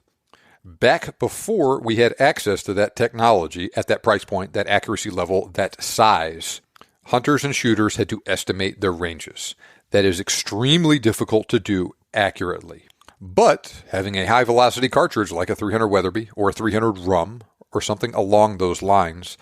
Back before we had access to that technology at that price point, that accuracy level, that size, hunters and shooters had to estimate their ranges. That is extremely difficult to do accurately. But having a high-velocity cartridge like a 300 Weatherby or a 300 Rum or something along those lines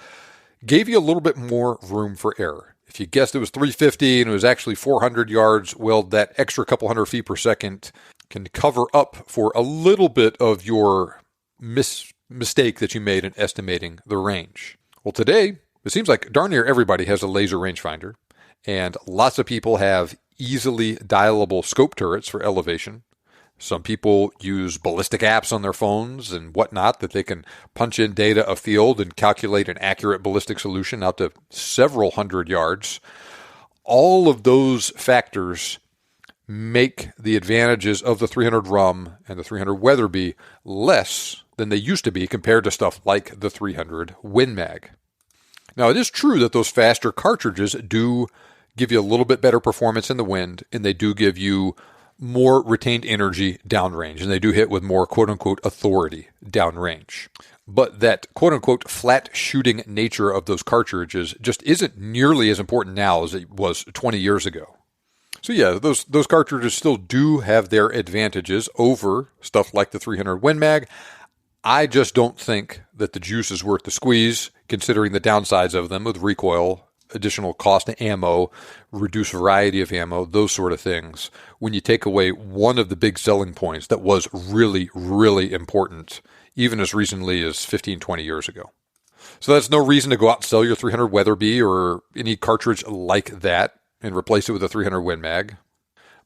gave you a little bit more room for error. If you guessed it was 350 and it was actually 400 yards, well, that extra couple hundred feet per second can cover up for a little bit of your mistake that you made in estimating the range. Well, today, it seems like darn near everybody has a laser rangefinder, and lots of people have easily dialable scope turrets for elevation. Some people use ballistic apps on their phones and whatnot that they can punch in data afield and calculate an accurate ballistic solution out to several hundred yards. All of those factors make the advantages of the 300 Rum and the 300 Weatherby less than they used to be compared to stuff like the 300 Win Mag. Now, it is true that those faster cartridges do give you a little bit better performance in the wind, and they do give you more retained energy downrange, and they do hit with more quote-unquote authority downrange. But that quote-unquote flat shooting nature of those cartridges just isn't nearly as important now as it was 20 years ago. So yeah, those cartridges still do have their advantages over stuff like the 300 Win Mag. I just don't think that the juice is worth the squeeze, considering the downsides of them with recoil, additional cost of ammo, reduced variety of ammo, those sort of things, when you take away one of the big selling points that was really, really important, even as recently as 15, 20 years ago. So that's no reason to go out and sell your 300 Weatherby or any cartridge like that and replace it with a 300 Win Mag.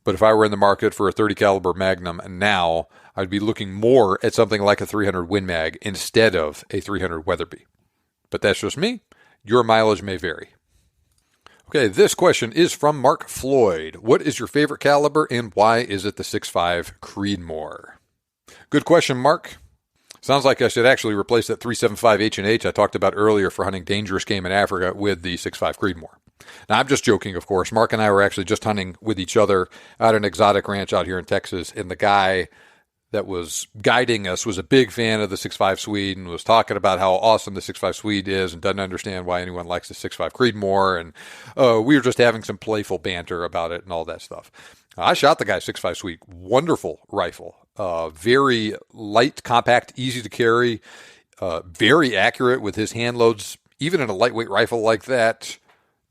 But if I were in the market for a 30 caliber Magnum now, I'd be looking more at something like a 300 Win Mag instead of a 300 Weatherby. But that's just me. Your mileage may vary. Okay, this question is from Mark Floyd. What is your favorite caliber and why is it the 6.5 Creedmoor? Good question, Mark. Sounds like I should actually replace that 375 H&H I talked about earlier for hunting dangerous game in Africa with the 6.5 Creedmoor. Now, I'm just joking, of course. Mark and I were actually just hunting with each other at an exotic ranch out here in Texas, and the guy that was guiding us was a big fan of the 6.5 Swede and was talking about how awesome the 6.5 Swede is and doesn't understand why anyone likes the 6.5 Creedmoor. And we were just having some playful banter about it and all that stuff. I shot the guy's 6.5 Swede. Wonderful rifle. Very light, compact, easy to carry. Very accurate with his hand loads. Even in a lightweight rifle like that,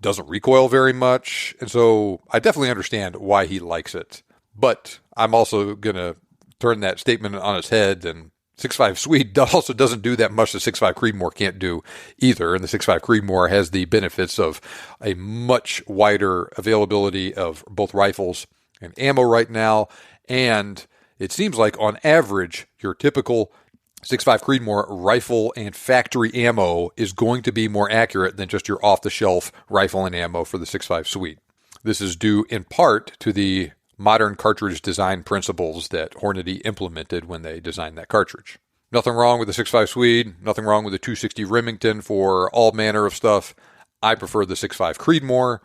doesn't recoil very much. And so I definitely understand why he likes it. But I'm also going to turn that statement on its head, and 6.5 Swede also doesn't do that much the 6.5 Creedmoor can't do either. And the 6.5 Creedmoor has the benefits of a much wider availability of both rifles and ammo right now. And it seems like on average, your typical 6.5 Creedmoor rifle and factory ammo is going to be more accurate than just your off-the-shelf rifle and ammo for the 6.5 Swede. This is due in part to the modern cartridge design principles that Hornady implemented when they designed that cartridge. Nothing wrong with the 6.5 Swede, nothing wrong with the 260 Remington for all manner of stuff. I prefer the 6.5 Creedmoor,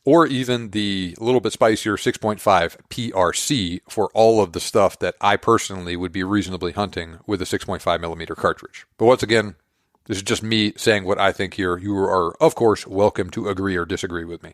or even the little bit spicier 6.5 PRC for all of the stuff that I personally would be reasonably hunting with a 6.5 millimeter cartridge. But once again, this is just me saying what I think here. You are, of course, welcome to agree or disagree with me.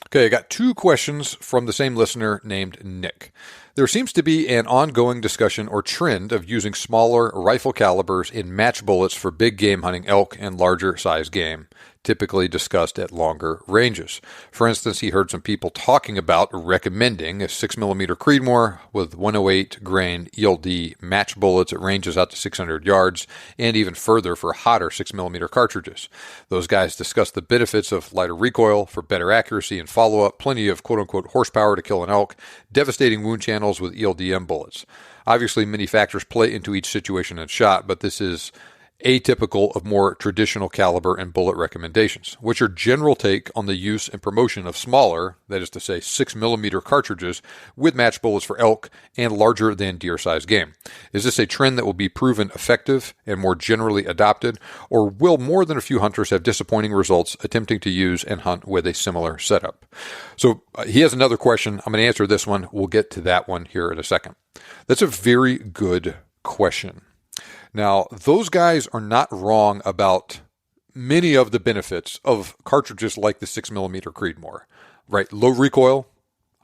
Okay, I got two questions from the same listener named Nick. There seems to be an ongoing discussion or trend of using smaller rifle calibers in match bullets for big game hunting elk and larger size game, typically discussed at longer ranges. For instance, he heard some people talking about recommending a 6mm Creedmoor with 108 grain ELD match bullets at ranges out to 600 yards, and even further for hotter 6mm cartridges. Those guys discussed the benefits of lighter recoil for better accuracy and follow-up, plenty of quote-unquote horsepower to kill an elk, devastating wound channels with ELDM bullets. Obviously, many factors play into each situation and shot, but this is atypical of more traditional caliber and bullet recommendations, which are general take on the use and promotion of smaller, that is to say 6mm cartridges with match bullets for elk and larger than deer-sized game. Is this a trend that will be proven effective and more generally adopted, or will more than a few hunters have disappointing results attempting to use and hunt with a similar setup? So he has another question. I'm going to answer this one. We'll get to that one here in a second. That's a very good question. Now, those guys are not wrong about many of the benefits of cartridges like the 6mm Creedmoor, right? Low recoil,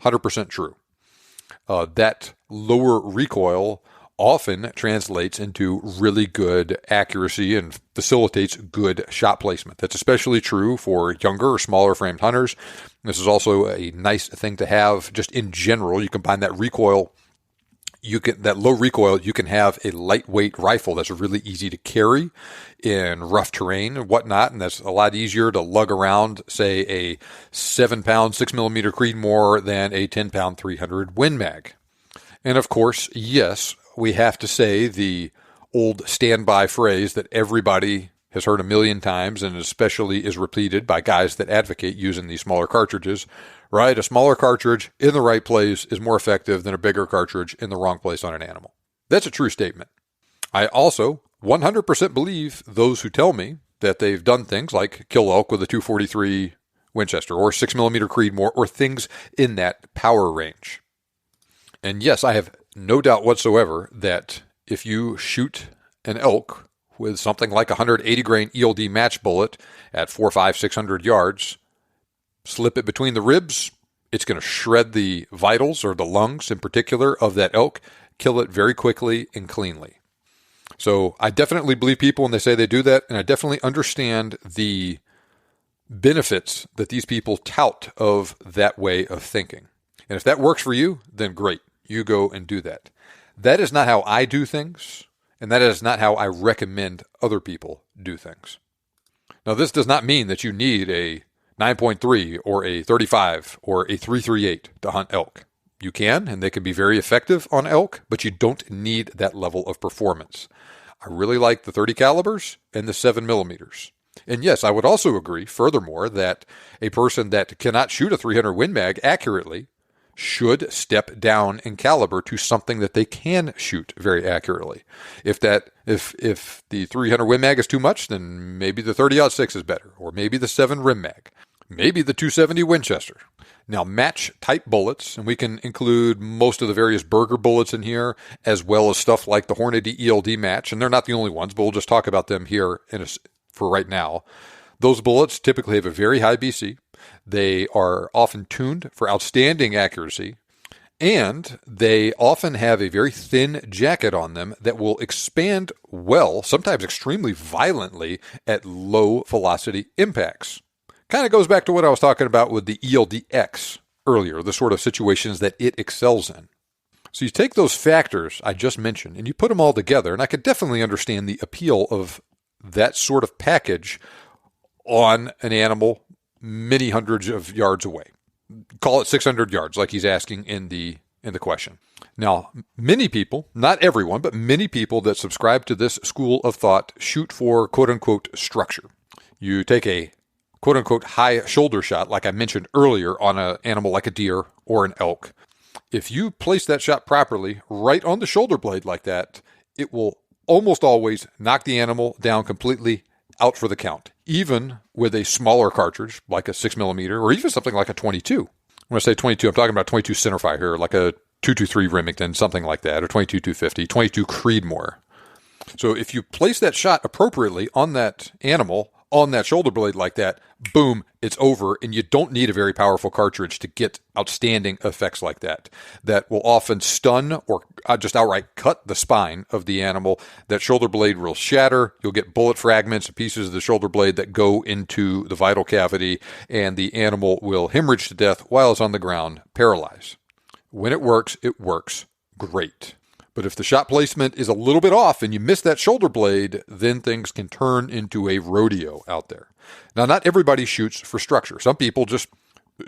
100% true. That lower recoil often translates into really good accuracy and facilitates good shot placement. That's especially true for younger or smaller framed hunters. This is also a nice thing to have just in general. You combine that recoil, that low recoil, you can have a lightweight rifle that's really easy to carry in rough terrain and whatnot, and that's a lot easier to lug around, say, a 7-pound 6mm Creedmoor than a 10-pound 300 Win Mag. And of course, yes, we have to say the old standby phrase that everybody has heard a million times, and especially is repeated by guys that advocate using these smaller cartridges, right? A smaller cartridge in the right place is more effective than a bigger cartridge in the wrong place on an animal. That's a true statement. I also 100% believe those who tell me that they've done things like kill elk with a 243 Winchester or 6mm Creedmoor or things in that power range. And yes, I have no doubt whatsoever that if you shoot an elk with something like a 180 grain ELD match bullet at 400, 500, 600 yards, slip it between the ribs, it's going to shred the vitals, or the lungs in particular, of that elk, kill it very quickly and cleanly. So I definitely believe people when they say they do that, and I definitely understand the benefits that these people tout of that way of thinking. And if that works for you, then great. You go and do that. That is not how I do things, and that is not how I recommend other people do things. Now, this does not mean that you need a 9.3 or a 35 or a 338 to hunt elk. You can, and they can be very effective on elk, but you don't need that level of performance. I really like the 30 calibers and the 7mm. And yes, I would also agree, furthermore, that a person that cannot shoot a 300 Win Mag accurately should step down in caliber to something that they can shoot very accurately. If the 300 Win Mag is too much, then maybe the 30-06 is better, or maybe the 7 Rim Mag, maybe the 270 Winchester. Now, match type bullets, and we can include most of the various Berger bullets in here, as well as stuff like the Hornady ELD match, and they're not the only ones, but we'll just talk about them here for right now. Those bullets typically have a very high BC. They are often tuned for outstanding accuracy, and they often have a very thin jacket on them that will expand well, sometimes extremely violently, at low velocity impacts. Kind of goes back to what I was talking about with the ELDX earlier, the sort of situations that it excels in. So you take those factors I just mentioned and you put them all together, and I could definitely understand the appeal of that sort of package on an animal many hundreds of yards away. Call it 600 yards, like he's asking in the question. Now, many people, not everyone, but many people that subscribe to this school of thought shoot for quote-unquote structure. You take a quote-unquote high shoulder shot, like I mentioned earlier, on an animal like a deer or an elk. If you place that shot properly right on the shoulder blade like that, it will almost always knock the animal down completely, out for the count, even with a smaller cartridge like a 6mm or even something like a 22. When I say 22, I'm talking about 22 centerfire here, like a 223 Remington, something like that, or 22 250, 22 Creedmoor. So if you place that shot appropriately on that animal, on that shoulder blade like that, boom, it's over, and you don't need a very powerful cartridge to get outstanding effects like that. That will often stun or just outright cut the spine of the animal. That shoulder blade will shatter. You'll get bullet fragments and pieces of the shoulder blade that go into the vital cavity, and the animal will hemorrhage to death while it's on the ground, paralyzed. When it works great. But if the shot placement is a little bit off and you miss that shoulder blade, then things can turn into a rodeo out there. Now, not everybody shoots for structure. Some people just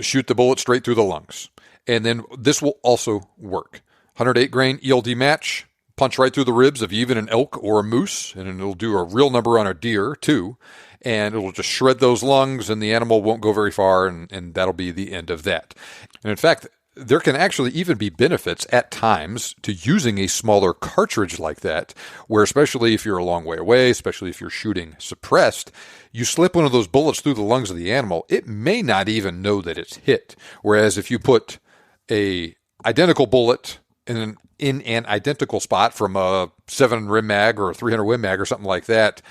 shoot the bullet straight through the lungs. And then this will also work. 108 grain ELD match, punch right through the ribs of even an elk or a moose, and it'll do a real number on a deer too. And it'll just shred those lungs, and the animal won't go very far, and that'll be the end of that. And in fact, there can actually even be benefits at times to using a smaller cartridge like that, where especially if you're a long way away, especially if you're shooting suppressed, you slip one of those bullets through the lungs of the animal, it may not even know that it's hit. Whereas if you put a identical bullet in an identical spot from a 7 Rim Mag or a 300 Win Mag or something like that,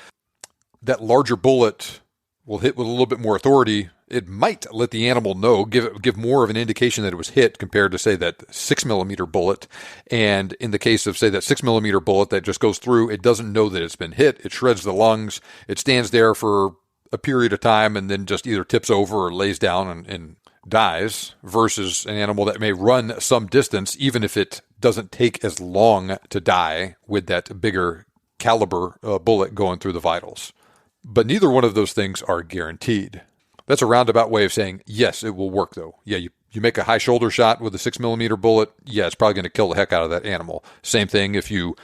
that larger bullet will hit with a little bit more authority. It might let the animal know, give more of an indication that it was hit compared to, say, that 6mm bullet. And in the case of, say, that 6mm bullet that just goes through, it doesn't know that it's been hit. It shreds the lungs. It stands there for a period of time and then just either tips over or lays down and dies, versus an animal that may run some distance, even if it doesn't take as long to die with that bigger caliber bullet going through the vitals. But neither one of those things are guaranteed. That's a roundabout way of saying, yes, it will work, though. Yeah, you make a high shoulder shot with a 6mm bullet, yeah, it's probably going to kill the heck out of that animal. Same thing if you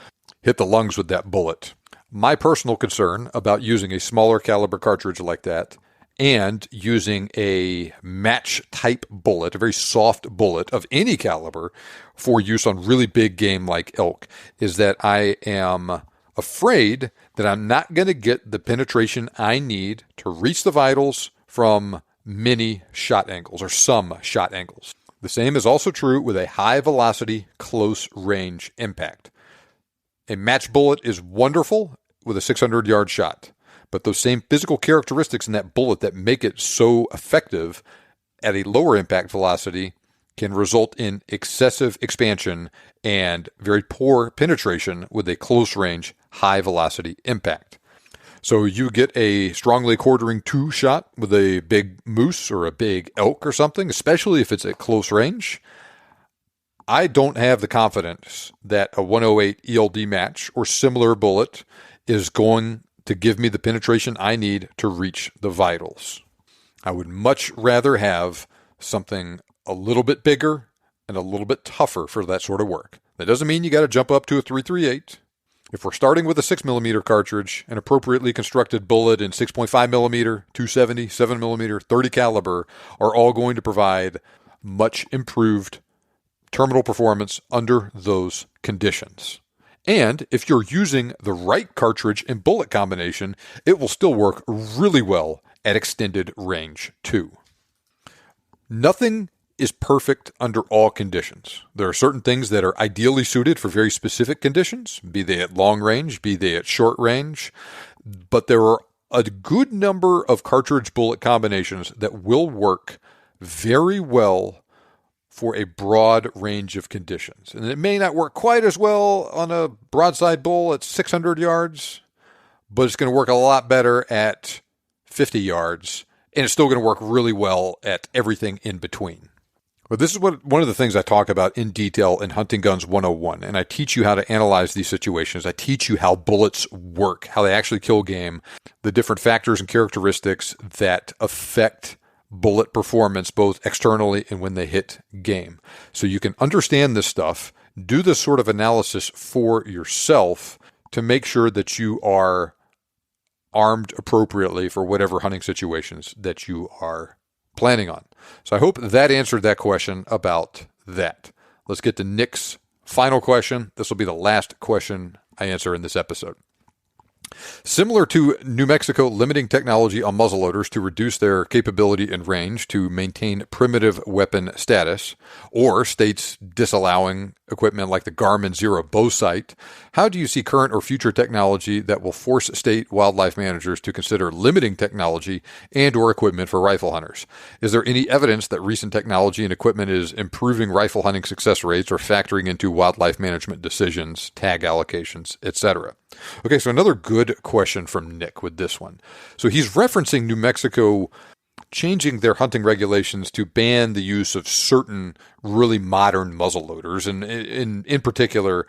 hit the lungs with that bullet. My personal concern about using a smaller caliber cartridge like that and using a match-type bullet, a very soft bullet of any caliber for use on really big game like elk, is that I am afraid that I'm not going to get the penetration I need to reach the vitals from many shot angles or some shot angles. The same is also true with a high velocity, close range impact. A match bullet is wonderful with a 600-yard shot, but those same physical characteristics in that bullet that make it so effective at a lower impact velocity can result in excessive expansion and very poor penetration with a close range, high velocity impact. So you get a strongly quartering 2 shot with a big moose or a big elk or something, especially if it's at close range. I don't have the confidence that a 108 ELD match or similar bullet is going to give me the penetration I need to reach the vitals. I would much rather have something a little bit bigger and a little bit tougher for that sort of work. That doesn't mean you got to jump up to a 338. If we're starting with a 6mm cartridge, an appropriately constructed bullet in 6.5mm, 270, 7mm, 30 caliber are all going to provide much improved terminal performance under those conditions. And if you're using the right cartridge and bullet combination, it will still work really well at extended range too. Nothing is perfect under all conditions. There are certain things that are ideally suited for very specific conditions, be they at long range, be they at short range, but there are a good number of cartridge bullet combinations that will work very well for a broad range of conditions. And it may not work quite as well on a broadside bull at 600 yards, but it's going to work a lot better at 50 yards, and it's still going to work really well at everything in between. But this is one of the things I talk about in detail in Hunting Guns 101, and I teach you how to analyze these situations. I teach you how bullets work, how they actually kill game, the different factors and characteristics that affect bullet performance, both externally and when they hit game. So you can understand this stuff, do this sort of analysis for yourself to make sure that you are armed appropriately for whatever hunting situations that you are planning on. So I hope that answered that question about that. Let's get to Nick's final question. This will be the last question I answer in this episode. Similar to New Mexico limiting technology on muzzleloaders to reduce their capability and range to maintain primitive weapon status, or states disallowing equipment like the Garmin Zero bow sight, how do you see current or future technology that will force state wildlife managers to consider limiting technology and or equipment for rifle hunters? Is there any evidence that recent technology and equipment is improving rifle hunting success rates or factoring into wildlife management decisions, tag allocations, etc.? Okay, so another good question from Nick with this one. So he's referencing New Mexico changing their hunting regulations to ban the use of certain really modern muzzleloaders. And in particular,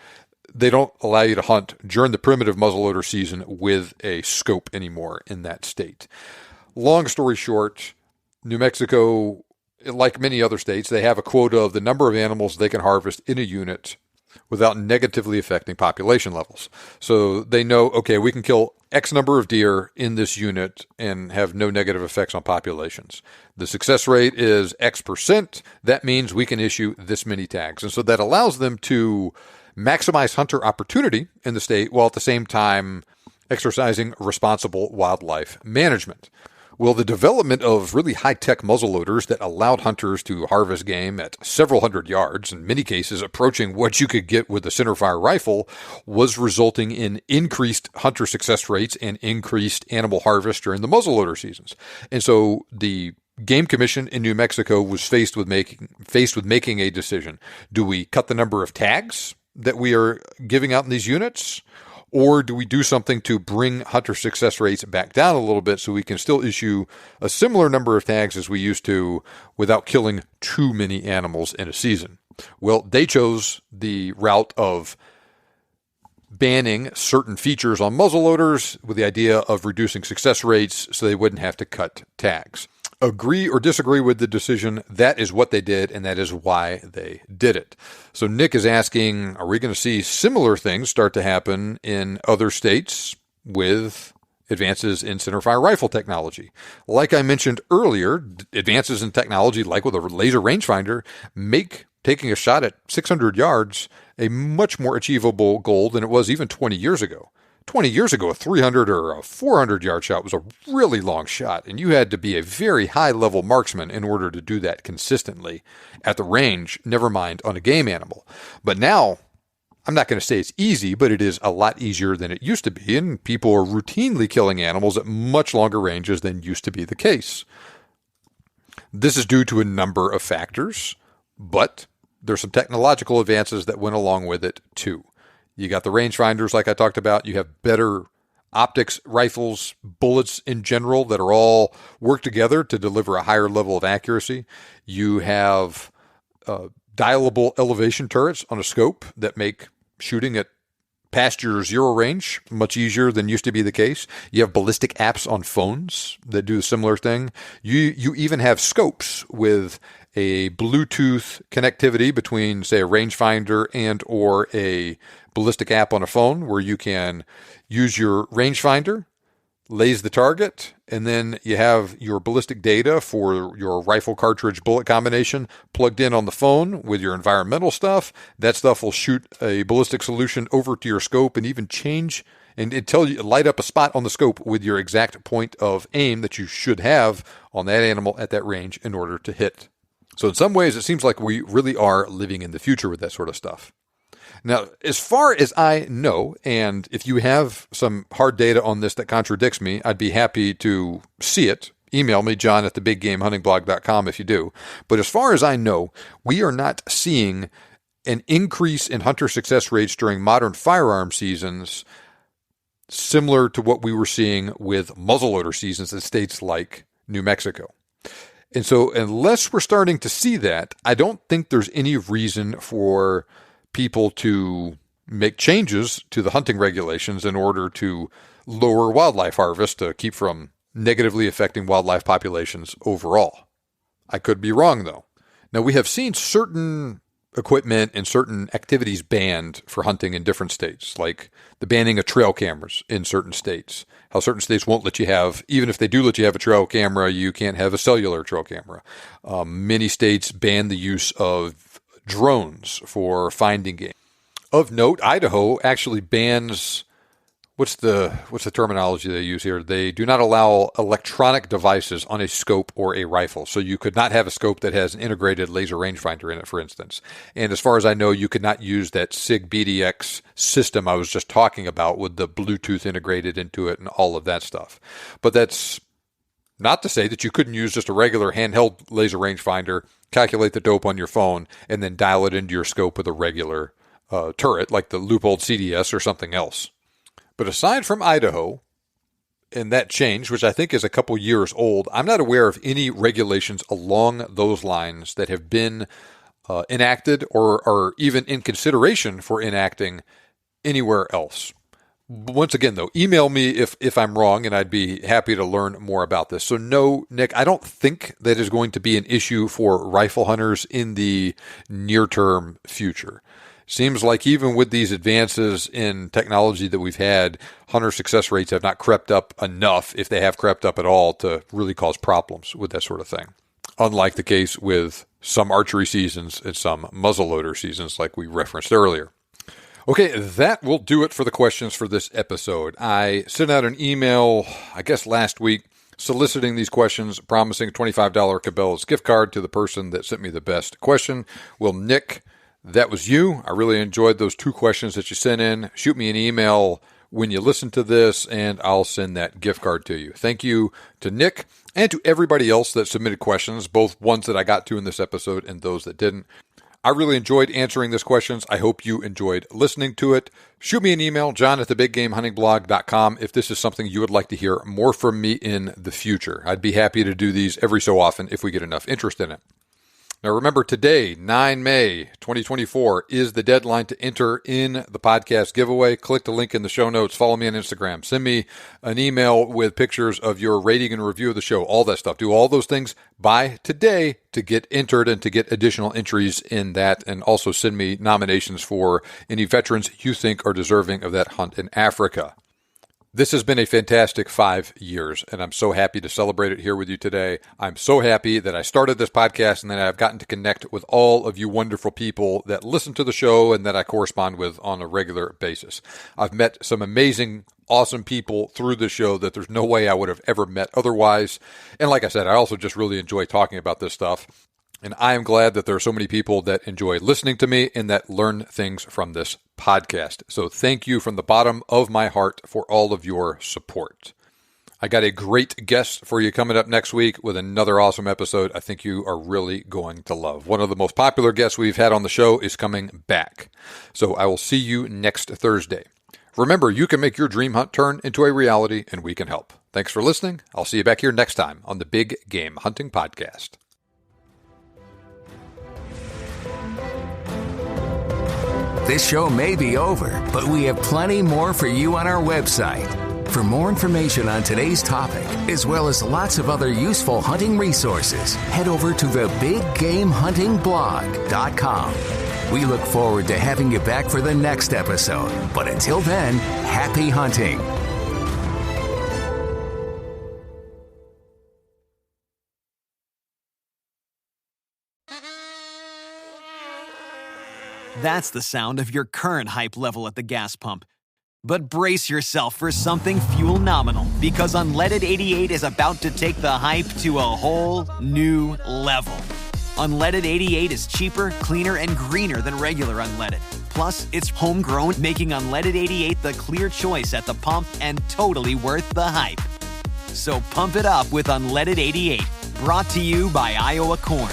they don't allow you to hunt during the primitive muzzleloader season with a scope anymore in that state. Long story short, New Mexico, like many other states, they have a quota of the number of animals they can harvest in a unit without negatively affecting population levels. So they know, okay, we can kill X number of deer in this unit and have no negative effects on populations. The success rate is X%. That means we can issue this many tags. And so that allows them to maximize hunter opportunity in the state while at the same time exercising responsible wildlife management. Well, the development of really high-tech muzzleloaders that allowed hunters to harvest game at several hundred yards, in many cases approaching what you could get with a centerfire rifle, was resulting in increased hunter success rates and increased animal harvest during the muzzleloader seasons. And so the Game Commission in New Mexico was faced with making a decision. Do we cut the number of tags that we are giving out in these units? Or do we do something to bring hunter success rates back down a little bit so we can still issue a similar number of tags as we used to without killing too many animals in a season? Well, they chose the route of banning certain features on muzzleloaders with the idea of reducing success rates so they wouldn't have to cut tags. Agree or disagree with the decision, that is what they did, and that is why they did it. So Nick is asking, are we going to see similar things start to happen in other states with advances in centerfire rifle technology? Like I mentioned earlier, advances in technology, like with a laser rangefinder, make taking a shot at 600 yards a much more achievable goal than it was even 20 years ago. 20 years ago, a 300 or a 400-yard shot was a really long shot, and you had to be a very high-level marksman in order to do that consistently at the range, never mind on a game animal. But now, I'm not going to say it's easy, but it is a lot easier than it used to be, and people are routinely killing animals at much longer ranges than used to be the case. This is due to a number of factors, but there's some technological advances that went along with it, too. You got the rangefinders, like I talked about. You have better optics, rifles, bullets in general that are all work together to deliver a higher level of accuracy. You have dialable elevation turrets on a scope that make shooting at past your zero range much easier than used to be the case. You have ballistic apps on phones that do a similar thing. You even have scopes with a Bluetooth connectivity between, say, a rangefinder and or a ballistic app on a phone where you can use your rangefinder, lays the target, and then you have your ballistic data for your rifle cartridge bullet combination plugged in on the phone with your environmental stuff. That stuff will shoot a ballistic solution over to your scope and even change and light up a spot on the scope with your exact point of aim that you should have on that animal at that range in order to hit. So in some ways, it seems like we really are living in the future with that sort of stuff. Now, as far as I know, and if you have some hard data on this that contradicts me, I'd be happy to see it. Email me, john@thebiggamehuntingblog.com if you do. But as far as I know, we are not seeing an increase in hunter success rates during modern firearm seasons similar to what we were seeing with muzzleloader seasons in states like New Mexico. And so unless we're starting to see that, I don't think there's any reason for people to make changes to the hunting regulations in order to lower wildlife harvest to keep from negatively affecting wildlife populations overall. I could be wrong, though. Now, we have seen certain equipment and certain activities banned for hunting in different states, like the banning of trail cameras in certain states. How certain states won't let you have, even if they do let you have a trail camera, you can't have a cellular trail camera. Many states ban the use of drones for finding game. Of note, Idaho actually bans what's the terminology they use here? They do not allow electronic devices on a scope or a rifle. So you could not have a scope that has an integrated laser rangefinder in it, for instance. And as far as I know, you could not use that SIG BDX system I was just talking about with the Bluetooth integrated into it and all of that stuff. But that's not to say that you couldn't use just a regular handheld laser rangefinder, calculate the dope on your phone, and then dial it into your scope with a regular turret like the Leupold CDS or something else. But aside from Idaho and that change, which I think is a couple years old, I'm not aware of any regulations along those lines that have been enacted or are even in consideration for enacting anywhere else. Once again, though, email me if I'm wrong, and I'd be happy to learn more about this. So no, Nick, I don't think that is going to be an issue for rifle hunters in the near-term future. Seems like even with these advances in technology that we've had, hunter success rates have not crept up enough, if they have crept up at all, to really cause problems with that sort of thing. Unlike the case with some archery seasons and some muzzleloader seasons like we referenced earlier. Okay, that will do it for the questions for this episode. I sent out an email, I guess last week, soliciting these questions, promising a $25 Cabela's gift card to the person that sent me the best question. Well, Nick, that was you. I really enjoyed those 2 questions that you sent in. Shoot me an email when you listen to this, and I'll send that gift card to you. Thank you to Nick and to everybody else that submitted questions, both ones that I got to in this episode and those that didn't. I really enjoyed answering these questions. I hope you enjoyed listening to it. Shoot me an email, john@thebiggamehuntingblog.com, if this is something you would like to hear more from me in the future. I'd be happy to do these every so often if we get enough interest in it. Now remember, today, 9 May 2024, is the deadline to enter in the podcast giveaway. Click the link in the show notes. Follow me on Instagram. Send me an email with pictures of your rating and review of the show, all that stuff. Do all those things by today to get entered and to get additional entries in that. And also send me nominations for any veterans you think are deserving of that hunt in Africa. This has been a fantastic 5 years, and I'm so happy to celebrate it here with you today. I'm so happy that I started this podcast and that I've gotten to connect with all of you wonderful people that listen to the show and that I correspond with on a regular basis. I've met some amazing, awesome people through the show that there's no way I would have ever met otherwise. And like I said, I also just really enjoy talking about this stuff. And I am glad that there are so many people that enjoy listening to me and that learn things from this podcast. So thank you from the bottom of my heart for all of your support. I got a great guest for you coming up next week with another awesome episode I think you are really going to love. One of the most popular guests we've had on the show is coming back. So I will see you next Thursday. Remember, you can make your dream hunt turn into a reality, and we can help. Thanks for listening. I'll see you back here next time on the Big Game Hunting Podcast. This show may be over, but we have plenty more for you on our website. For more information on today's topic, as well as lots of other useful hunting resources, head over to thebiggamehuntingblog.com. We look forward to having you back for the next episode. But until then, happy hunting. That's the sound of your current hype level at the gas pump. But brace yourself for something fuel nominal, because Unleaded 88 is about to take the hype to a whole new level. Unleaded 88 is cheaper, cleaner, and greener than regular unleaded. Plus, it's homegrown, making Unleaded 88 the clear choice at the pump and totally worth the hype. So pump it up with Unleaded 88, brought to you by Iowa Corn.